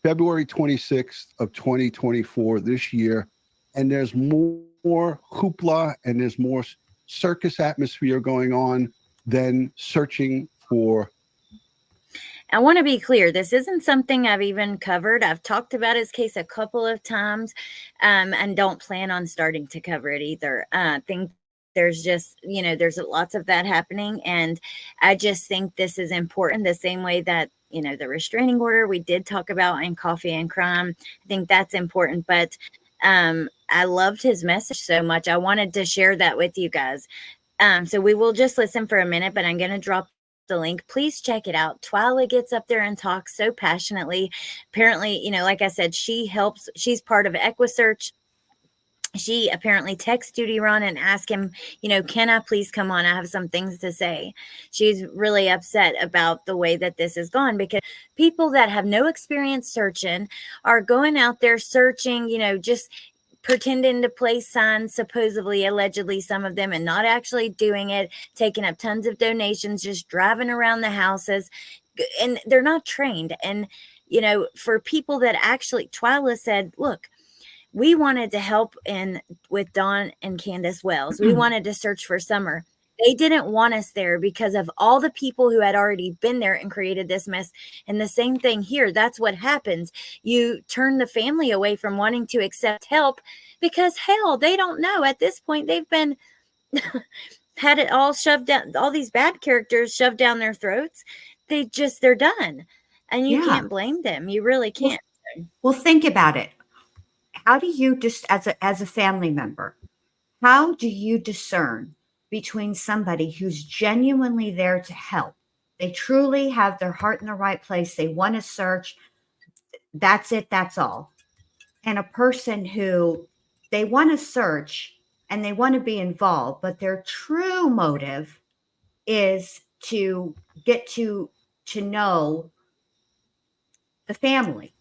February 26th of 2024 this year. And there's more hoopla and there's more circus atmosphere going on than searching for. I want to be clear. This isn't something I've even covered. I've talked about his case a couple of times and don't plan on starting to cover it either. I think there's just, there's lots of that happening. And I just think this is important the same way that, the restraining order we did talk about in Coffee and Crime. I think that's important. But I loved his message so much. I wanted to share that with you guys. So we will just listen for a minute, but I'm going to drop the link. Please check it out. Twyla gets up there and talks so passionately. Apparently, you know, like I said, she's part of EquiSearch. She apparently texts Duty Ron and asks him, you know, can I please come on? I have some things to say. She's really upset about the way that this has gone, because people that have no experience searching are going out there searching, you know, just pretending to place signs, supposedly, allegedly, some of them, and not actually doing it, taking up tons of donations, just driving around the houses, and they're not trained. And, you know, for people that actually, Twyla said, look, we wanted to help with Dawn and Candace Wells. We wanted to search for Summer. They didn't want us there because of all the people who had already been there and created this mess. And the same thing here. That's what happens. You turn the family away from wanting to accept help because, hell, they don't know. At this point, they've been had it all shoved down, all these bad characters shoved down their throats. They're done. And you can't blame them. You really can't. Well, think about it. How do you just, as a family member, how do you discern between somebody who's genuinely there to help? They truly have their heart in the right place. They want to search. That's it. That's all. And a person who they want to search and they want to be involved, but their true motive is to get to know the family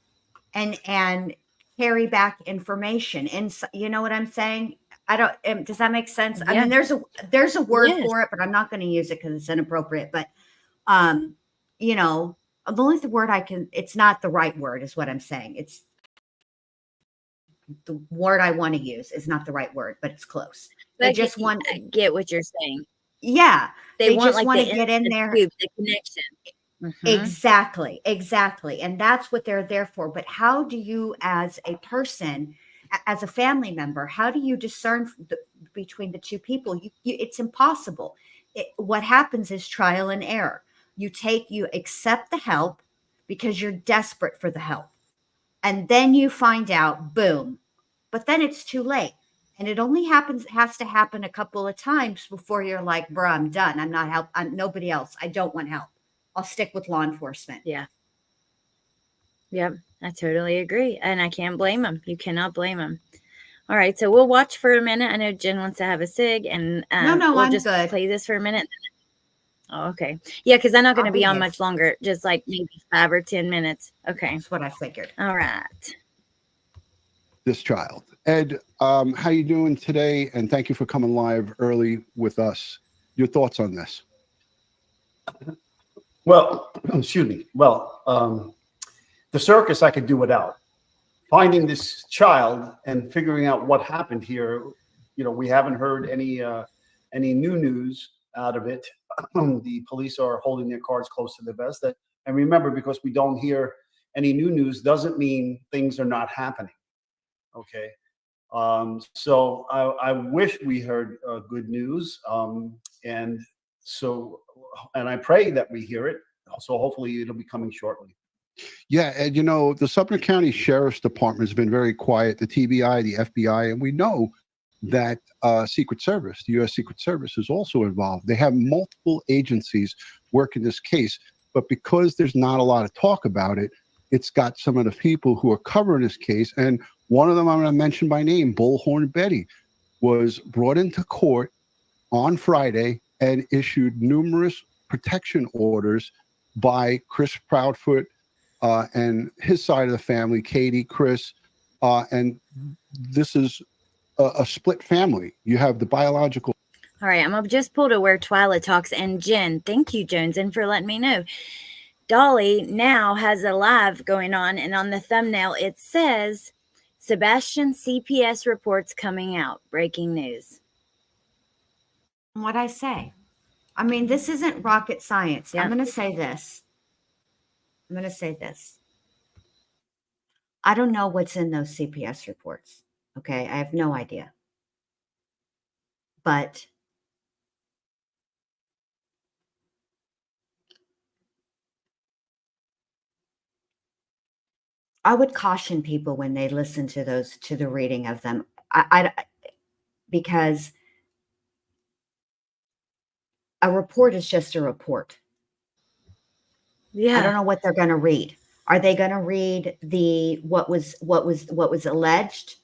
and carry back information. And you know what I'm saying? I don't, does that make sense? I mean, there's a word for it, but I'm not going to use it because it's inappropriate. But, you know, the only word it's not the right word is what I'm saying. It's the word I want to use is not the right word, but it's close. They just want I get what you're saying. Yeah. They just want to get in there. The connection. Exactly. And that's what they're there for. But how do you, as a person, as a family member, how do you discern between the two people? It's impossible. What happens is trial and error. You accept the help because you're desperate for the help. And then you find out, boom. But then it's too late. And it only has to happen a couple of times before you're like, bruh, I'm done. I'm not I'm nobody else. I don't want help. I'll stick with law enforcement. Yeah. Yep. I totally agree. And I can't blame them. You cannot blame them. All right. So we'll watch for a minute. I know Jen wants to have a cig, and we'll I'm just good. play this for a minute. Oh, okay. Yeah, because I'm not going to be on much longer, just like maybe 5 or 10 minutes. Okay. That's what I figured. All right. This child. Ed, how you doing today? And thank you for coming live early with us. Your thoughts on this? Well, excuse me. Well, the circus I could do without. Finding this child and figuring out what happened here, you know, we haven't heard any new news out of it. The police are holding their cards close to their vest. And remember, because we don't hear any new news doesn't mean things are not happening. Okay. So I wish we heard good news. And I pray that we hear it. So hopefully it'll be coming shortly. Yeah, and you know, the Sumner County Sheriff's Department has been very quiet, the TBI, the FBI, and we know that Secret Service, the U.S. Secret Service, is also involved. They have multiple agencies working this case, but because there's not a lot of talk about it, it's got some of the people who are covering this case, and one of them I'm going to mention by name, Bullhorn Betty, was brought into court on Friday and issued numerous protection orders by Chris Proudfoot and his side of the family, Katie, Chris, and this is a split family. You have the biological. All right, I'm going to just pull to where Twyla talks. And Jen, thank you, Jones, and for letting me know. Dolly now has a live going on, and on the thumbnail it says, Sebastian CPS reports coming out. Breaking news. What I say. I mean, this isn't rocket science. Yeah. I'm going to say this. I don't know what's in those CPS reports. Okay. I have no idea. But I would caution people when they listen to the reading of them. Because a report is just a report. Yeah. I don't know what they're going to read. Are they going to read what was alleged?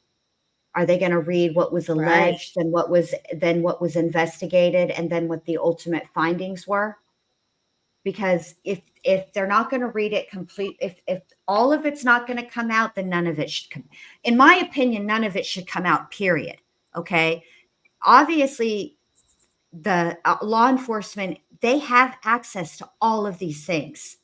Are they going to read what was alleged and what was investigated and then what the ultimate findings were? Because if they're not going to read it complete, if all of it's not going to come out, then none of it should come. In my opinion, none of it should come out, period. Okay. Obviously, the law enforcement, they have access to all of these things.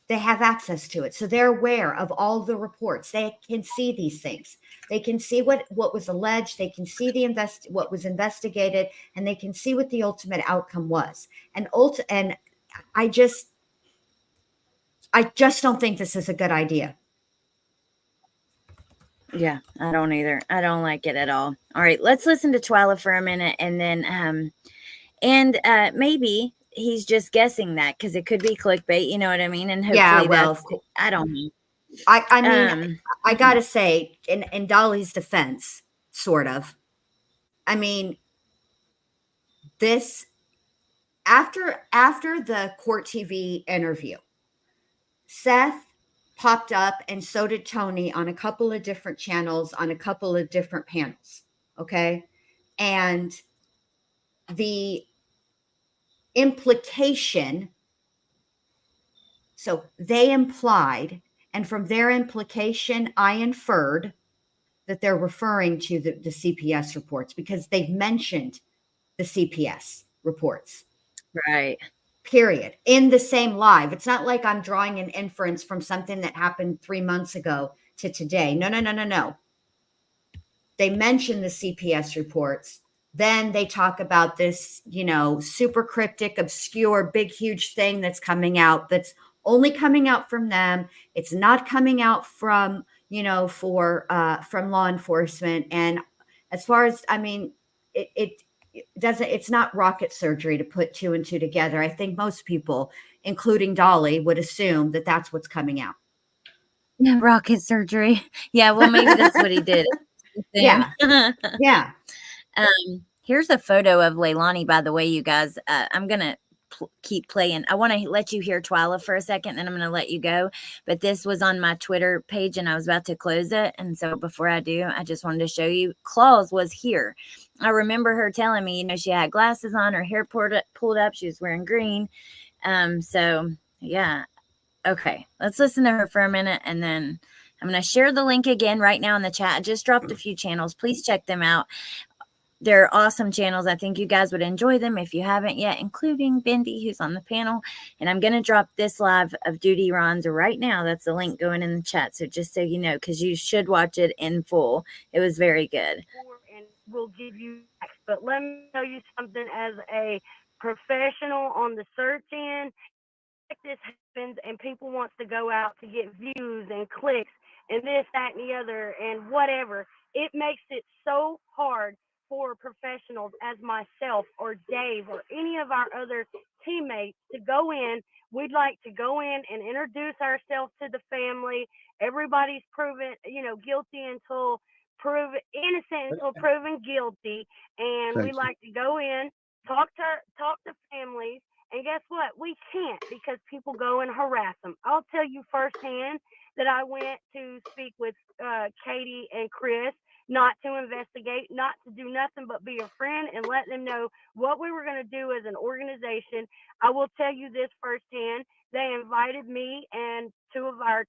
They have access to it. So they're aware of all the reports. They can see these things. They can see what was alleged. They can see what was investigated, and they can see what the ultimate outcome was. And I just don't think this is a good idea. Yeah, I don't either. I don't like it at all. All right, let's listen to Twyla for a minute, and then maybe he's just guessing that because it could be clickbait. You know what I mean? And hopefully I don't know. I mean, I gotta say, in Dolly's defense, sort of. I mean, this after the Court TV interview, Seth popped up, and so did Tony on a couple of different channels, on a couple of different panels. Okay, and the implication. So they implied, and from their implication, I inferred that they're referring to the CPS reports because they've mentioned the CPS reports. Right. Period. In the same live. It's not like I'm drawing an inference from something that happened 3 months ago to today. No. They mention the CPS reports. Then they talk about this, super cryptic, obscure, big, huge thing that's coming out. That's only coming out from them. It's not coming out from, from law enforcement. And as far as, I mean, it's not rocket surgery to put 2 and 2 together. I think most people, including Dolly, would assume that that's what's coming out. Yeah, rocket surgery. Yeah, well, maybe that's what he did. Yeah. Yeah. Here's a photo of Leilani, by the way, you guys. I'm going to keep playing. I want to let you hear Twyla for a second, then I'm going to let you go. But this was on my Twitter page, and I was about to close it. And so before I do, I just wanted to show you. Claus was here. I remember her telling me, she had glasses on, her hair pulled up. She was wearing green. So, yeah. Okay, let's listen to her for a minute, and then I'm going to share the link again right now in the chat. I just dropped a few channels. Please check them out. They're awesome channels. I think you guys would enjoy them if you haven't yet, including Bendy, who's on the panel. And I'm going to drop this live of Duty Ron's right now. That's the link going in the chat. So just so you know, because you should watch it in full. It was very good. And we'll give you facts. But let me tell you something as a professional on the search end. This happens and people want to go out to get views and clicks and this, that, and the other and whatever. It makes it so hard for professionals as myself or Dave or any of our other teammates to go in. We'd like to go in and introduce ourselves to the family. Everybody's proven, guilty until innocent until proven guilty. And we like to go in, talk to families. And guess what? We can't because people go and harass them. I'll tell you firsthand that I went to speak with Katie and Chris, not to investigate, not to do nothing but be a friend and let them know what we were going to do as an organization. I will tell you this firsthand. They invited me and 2 of our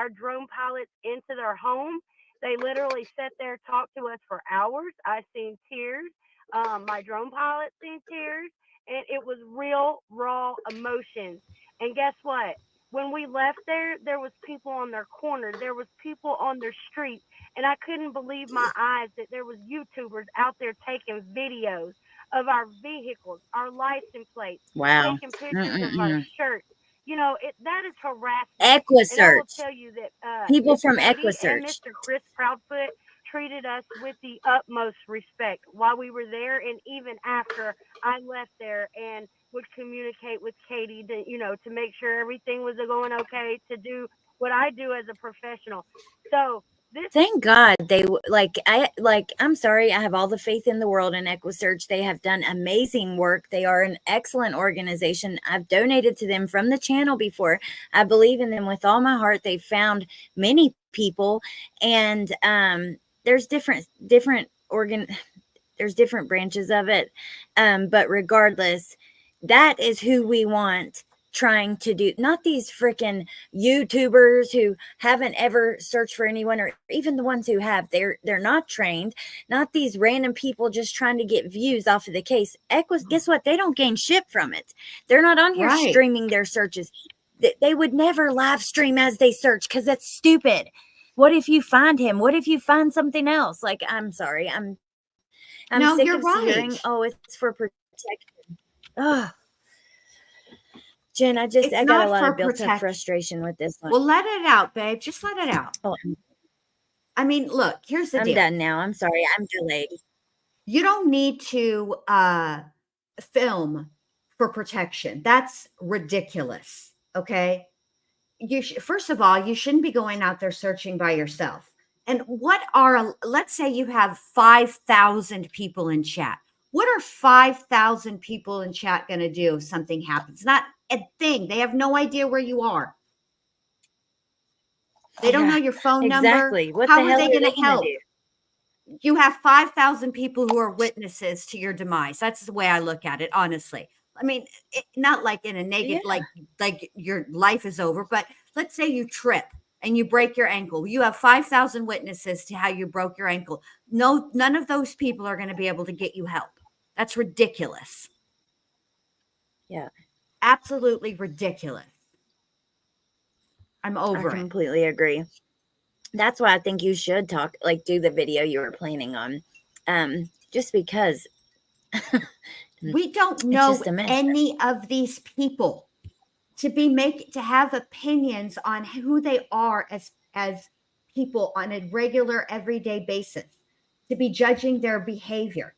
drone pilots into their home. They literally sat there, talked to us for hours. I seen tears. My drone pilot seen tears. And it was real, raw emotions. And guess what? When we left there was people on their corner. There was people on their street. And I couldn't believe my eyes that there was YouTubers out there taking videos of our vehicles, our license plates, taking pictures of our shirts. That is harassment. EquiSearch. And I will tell you that people from EquiSearch and EquiSearch. Mr. Chris Proudfoot treated us with the utmost respect while we were there and even after I left there, and would communicate with Katie to make sure everything was going okay, to do what I do as a professional. So Thank God I'm sorry, I have all the faith in the world in EquiSearch. They have done amazing work. They are an excellent organization. I've donated to them from the channel before. I believe in them with all my heart. They've found many people, and there's different there's different branches of it. But regardless, that is who we want trying to do, not these freaking YouTubers who haven't ever searched for anyone, or even the ones who have, they're not trained, not these random people just trying to get views off of the case. Guess what? They don't gain shit from it. They're not on here Right. streaming their searches. They would never live stream as they search, because that's stupid. What if you find him? What if you find something else? Like, I'm sorry, I'm No, sick you're of right. hearing, oh, it's for protection. Oh, Jen, I got not a lot for of built up protection. frustration with this one. Well, let it out, babe. Just let it out. Oh, I mean, look, here's the I'm deal. done now. I'm sorry. I'm delayed. You don't need to film for protection. That's ridiculous. Okay. First of all, you shouldn't be going out there searching by yourself. And let's say you have 5,000 people in chat. What are 5,000 people in chat going to do if something happens? Not a thing. They have no idea where you are. They don't know your phone Exactly. number. What How the are hell they are going they to gonna help? do? You have 5,000 people who are witnesses to your demise. That's the way I look at it, honestly. I mean, not like in a negative, like your life is over, but let's say you trip and you break your ankle. You have 5,000 witnesses to how you broke your ankle. No, none of those people are going to be able to get you help. That's ridiculous. Yeah. Absolutely ridiculous. I'm over I it. completely agree. That's why I think you should do the video you were planning on. Just because we don't it's know just a mess. any of these people to have opinions on who they are as people on a regular everyday basis, to be judging their behavior.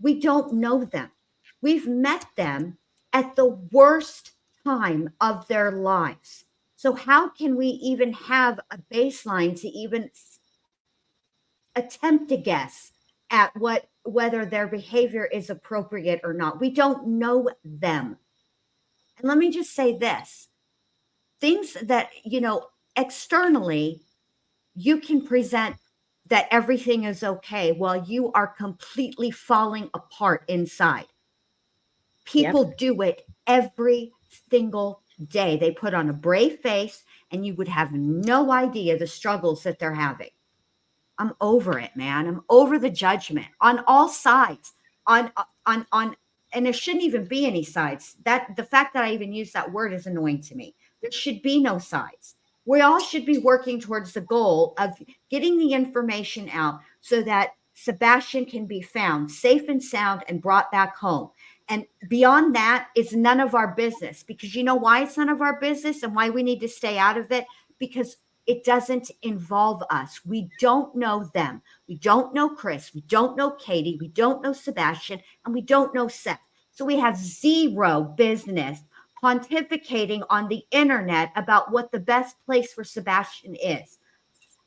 We don't know them. We've met them at the worst time of their lives. So how can we even have a baseline to even attempt to guess at whether their behavior is appropriate or not? We don't know them. And let me just say this. Things that, externally, you can present that everything is okay while you are completely falling apart inside. People do it every single day. They put on a brave face and you would have no idea the struggles that they're having. I'm over it, man. I'm over the judgment on all sides. And there shouldn't even be any sides. That the fact that I even use that word is annoying to me. There should be no sides. We all should be working towards the goal of getting the information out so that Sebastian can be found safe and sound and brought back home. And beyond that, it's none of our business, because you know why it's none of our business and why we need to stay out of it? Because it doesn't involve us. We don't know them. We don't know Chris. We don't know Katie. We don't know Sebastian. And we don't know Seth. So we have zero business pontificating on the internet about what the best place for Sebastian is.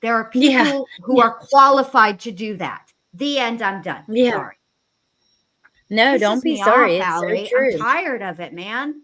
There are people who are qualified to do that. The end. I'm done. Yeah. Sorry. No, don't be sorry. It's so true. I'm tired of it, man.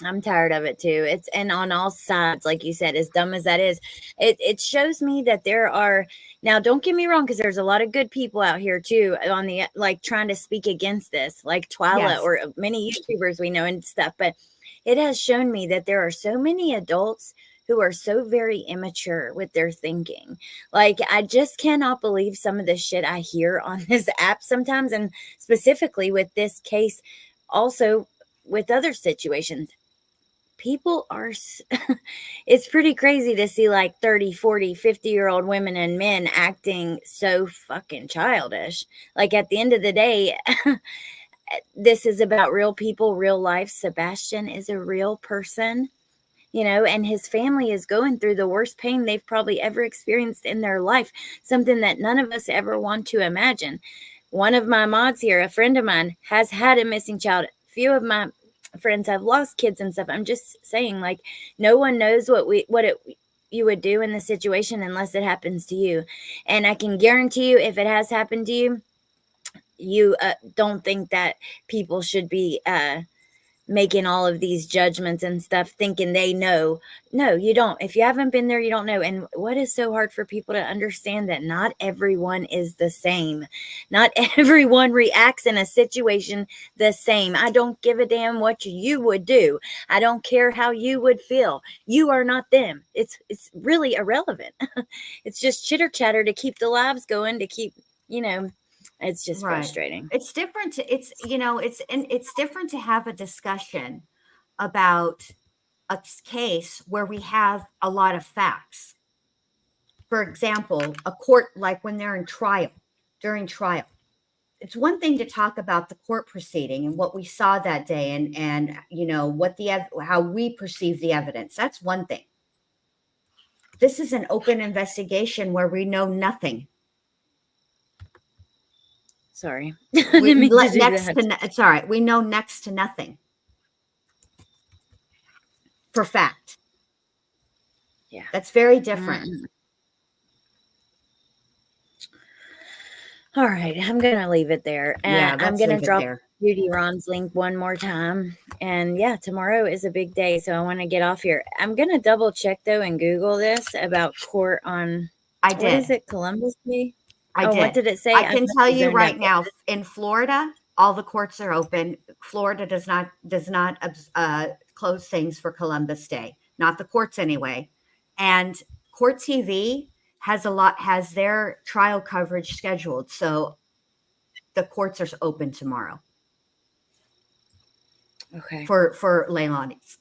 I'm tired of it too. And on all sides, like you said, as dumb as that is, it shows me that there are, now don't get me wrong, because there's a lot of good people out here too on the, trying to speak against this, like Twyla or many YouTubers we know and stuff. But it has shown me that there are so many adults who are so very immature with their thinking. Like, I just cannot believe some of the shit I hear on this app sometimes, and specifically with this case, also with other situations. People are, it's pretty crazy to see 30, 40, 50-year-old women and men acting so fucking childish. Like, at the end of the day, this is about real people, real life. Sebastian is a real person, and his family is going through the worst pain they've probably ever experienced in their life. Something that none of us ever want to imagine. One of my mods here, a friend of mine, has had a missing child. A few of my friends have lost kids and stuff. I'm just saying, no one knows what it you would do in the situation unless it happens to you. And I can guarantee you, if it has happened to you, you don't think that people should be making all of these judgments and stuff thinking they know. No, you don't. If you haven't been there, you don't know. And what is so hard for people to understand, that not everyone is the same. Not everyone reacts in a situation the same. I don't give a damn what you would do. I don't care how you would feel. You are not them. It's really irrelevant. It's just chitter chatter to keep the lives going, to keep, it's just frustrating. It's different to, it's different to have a discussion about a case where we have a lot of facts. For example, a court, like when they're in trial, during trial, it's one thing to talk about the court proceeding and what we saw that day and what how we perceive the evidence. That's one thing. This is an open investigation where we know nothing. Sorry. We know next to nothing. For fact. Yeah. That's very different. All right. I'm going to leave it there. And I'm going to drop Judy Ron's link one more time. And yeah, tomorrow is a big day. So I want to get off here. I'm going to double check though and Google this about court on, what is it, Columbus Day? I did. What did it say? I can tell you right now, in Florida, all the courts are open. Florida does not close things for Columbus Day. Not the courts anyway. And Court TV has their trial coverage scheduled. So the courts are open tomorrow. Okay. For Leilani's.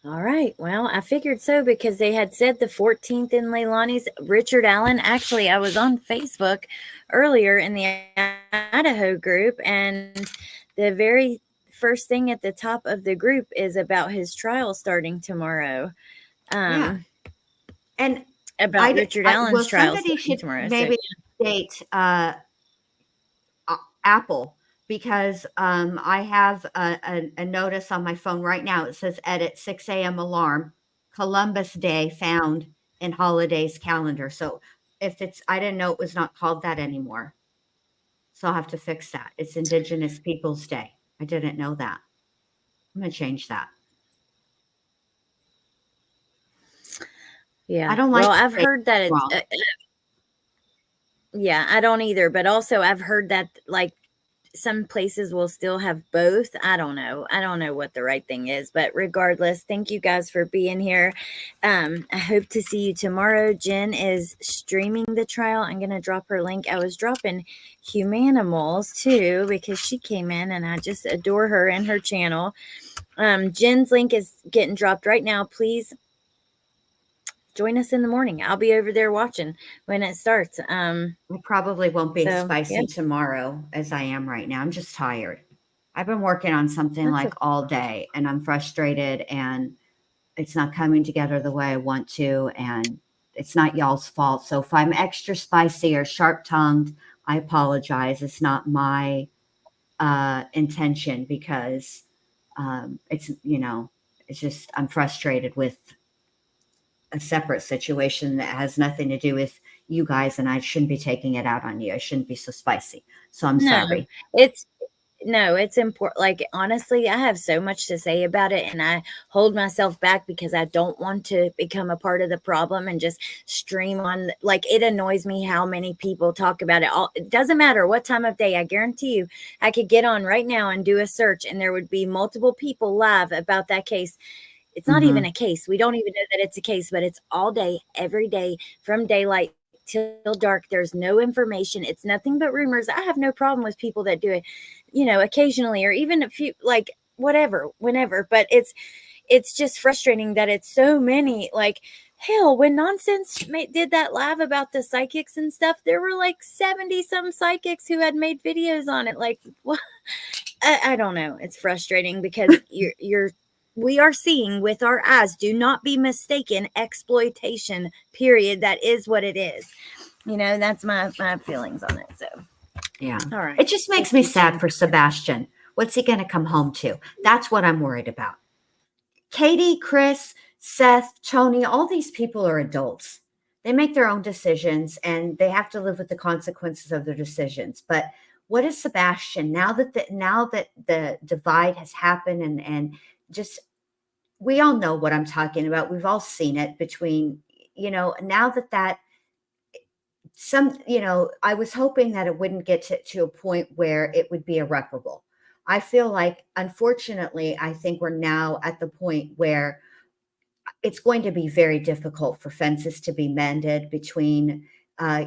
All right. Well, I figured so because they had said the 14th in Leilani's. Richard Allen. Actually, I was on Facebook earlier in the Idaho group, and the very first thing at the top of the group is about his trial starting tomorrow. And about Richard Allen's trial somebody should tomorrow. Maybe update Apple. Because I have a notice on my phone right now. It says edit 6 a.m. alarm, Columbus Day found in Holidays calendar. So I didn't know it was not called that anymore. So I'll have to fix that. It's Indigenous Peoples Day. I didn't know that. I'm going to change that. Yeah. I don't like. Well, I've heard that it's. Yeah, I don't either. But also, I've heard that like some places will still have both. I don't know. I don't know what the right thing is. But regardless, thank you guys for being here. I hope to see you tomorrow. Jen is streaming the trial. I'm going to drop her link. I was dropping Humanimals too because she came in and I just adore her and her channel. Jen's link is getting dropped right now. Please join us in the morning. I'll be over there watching when it starts. I probably won't be as spicy tomorrow as I am right now. I'm just tired. I've been working on something all day and I'm frustrated and it's not coming together the way I want to. And it's not y'all's fault. So if I'm extra spicy or sharp tongued, I apologize. It's not my intention because it's just, I'm frustrated with a separate situation that has nothing to do with you guys, and I shouldn't be taking it out on you. I shouldn't be so spicy. So I'm sorry. It's important. Like, honestly, I have so much to say about it and I hold myself back because I don't want to become a part of the problem and just stream on. Like, it annoys me how many people talk about it. It doesn't matter what time of day. I guarantee you I could get on right now and do a search and there would be multiple people live about that case. It's not even a case. We don't even know that it's a case, but it's all day, every day, from daylight till dark. There's no information. It's nothing but rumors. I have no problem with people that do it, occasionally, or even a few, like whatever, whenever. But it's just frustrating that it's so many. Like, hell, when Nonsense did that live about the psychics and stuff, there were like 70 some psychics who had made videos on it. Like, what? I don't know. It's frustrating because we are seeing with our eyes. Do not be mistaken. Exploitation, period. That is what it is. That's my feelings on it. So, yeah. All right. It just makes me sad for Sebastian. What's he going to come home to? That's what I'm worried about. Katie, Chris, Seth, Tony, all these people are adults. They make their own decisions and they have to live with the consequences of their decisions. But what is Sebastian now that the divide has happened and just we all know what I'm talking about. We've all seen it between, now that I was hoping that it wouldn't get to a point where it would be irreparable. I feel like, unfortunately, I think we're now at the point where it's going to be very difficult for fences to be mended between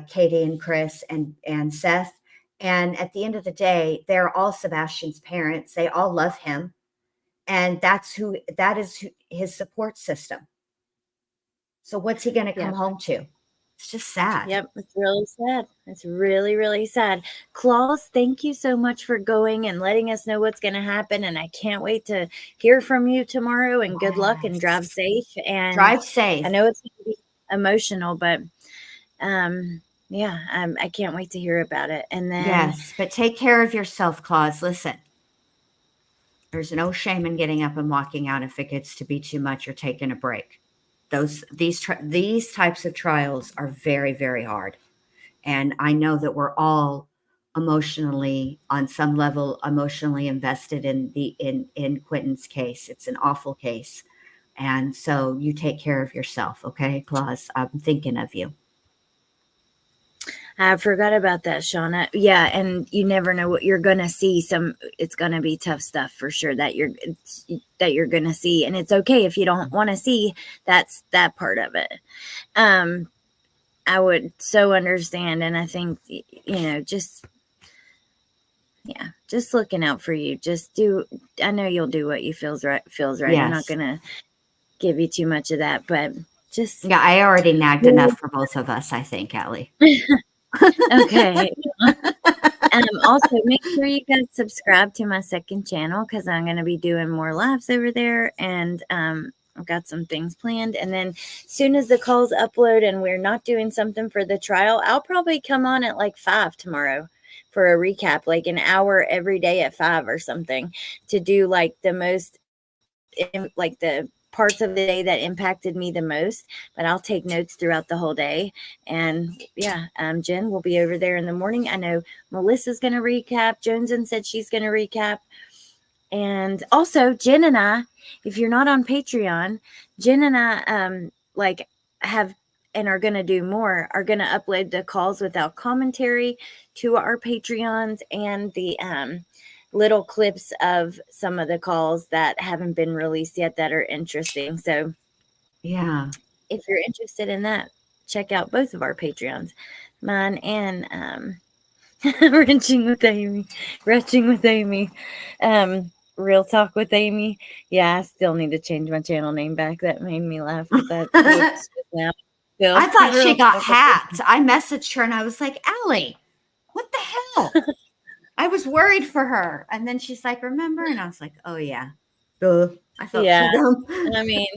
Katie and Chris and Seth. And at the end of the day, they're all Sebastian's parents. They all love him. And that is his support system. So what's he going to come home to? It's just sad. Yep, it's really sad. It's really, really sad. Claus, thank you so much for going and letting us know what's going to happen. And I can't wait to hear from you tomorrow. And good luck and drive safe. And drive safe. I know it's going to be emotional, but I can't wait to hear about it. And then yes, but take care of yourself, Claus. Listen, there's no shame in getting up and walking out if it gets to be too much or taking a break. These types of trials are very, very hard. And I know that we're all emotionally, on some level, emotionally invested in Quentin's case. It's an awful case. And so you take care of yourself, okay, Claus? I'm thinking of you. I forgot about that, Shauna. Yeah, and you never know what you're gonna see. It's gonna be tough stuff for sure that you're gonna see, and it's okay if you don't want to see that part of it. I would so understand, and I think just looking out for you. I know you'll do what you feels right. Yes. I'm not gonna give you too much of that, but just I already nagged enough for both of us. I think, Allie. Okay. Also, make sure you guys subscribe to my second channel because I'm going to be doing more lives over there, and I've got some things planned. And then as soon as the calls upload and we're not doing something for the trial, I'll probably come on at like 5 tomorrow for a recap, like an hour every day at 5 or something, to do like the parts of the day that impacted me the most, but I'll take notes throughout the whole day. And Jen will be over there in the morning. I know Melissa's going to recap. Joneson said she's going to recap. And also Jen and I, if you're not on Patreon, Jen and I have and are going to do more, are going to upload the calls without commentary to our Patreons and the little clips of some of the calls that haven't been released yet that are interesting. So yeah, if you're interested in that, check out both of our Patreons, mine and Wrenching with Amy, Real Talk with Amy. Yeah, I still need to change my channel name back. That made me laugh because I thought she got hacked. I messaged her and I was like, Allie, what the hell? I was worried for her. And then she's like, remember? And I was like, oh, yeah. Duh. I felt so dumb. I mean,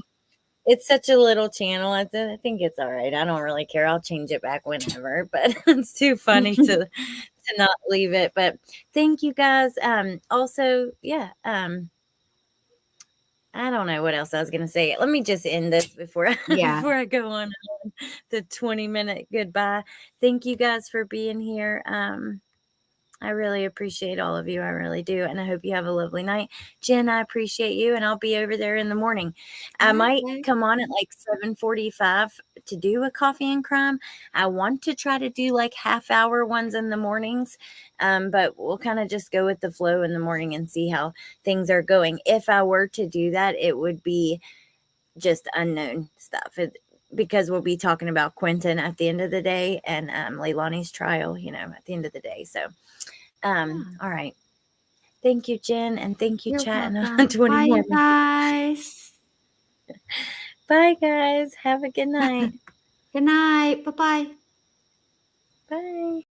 it's such a little channel. I think it's all right. I don't really care. I'll change it back whenever. But it's too funny to not leave it. But thank you guys. Also, I don't know what else I was going to say. Let me just end this before I go on the 20-minute goodbye. Thank you guys for being here. I really appreciate all of you. I really do. And I hope you have a lovely night. Jen, I appreciate you. And I'll be over there in the morning. I might come on at like 7:45 to do a coffee and crime. I want to try to do like half-hour ones in the mornings. But we'll kind of just go with the flow in the morning and see how things are going. If I were to do that, it would be just unknown stuff. Because we'll be talking about Quentin at the end of the day and Leilani's trial, at the end of the day. So, all right. Thank you, Jen, and thank you, chat. Bye, guys. Bye, guys. Have a good night. Good night. Bye-bye. Bye.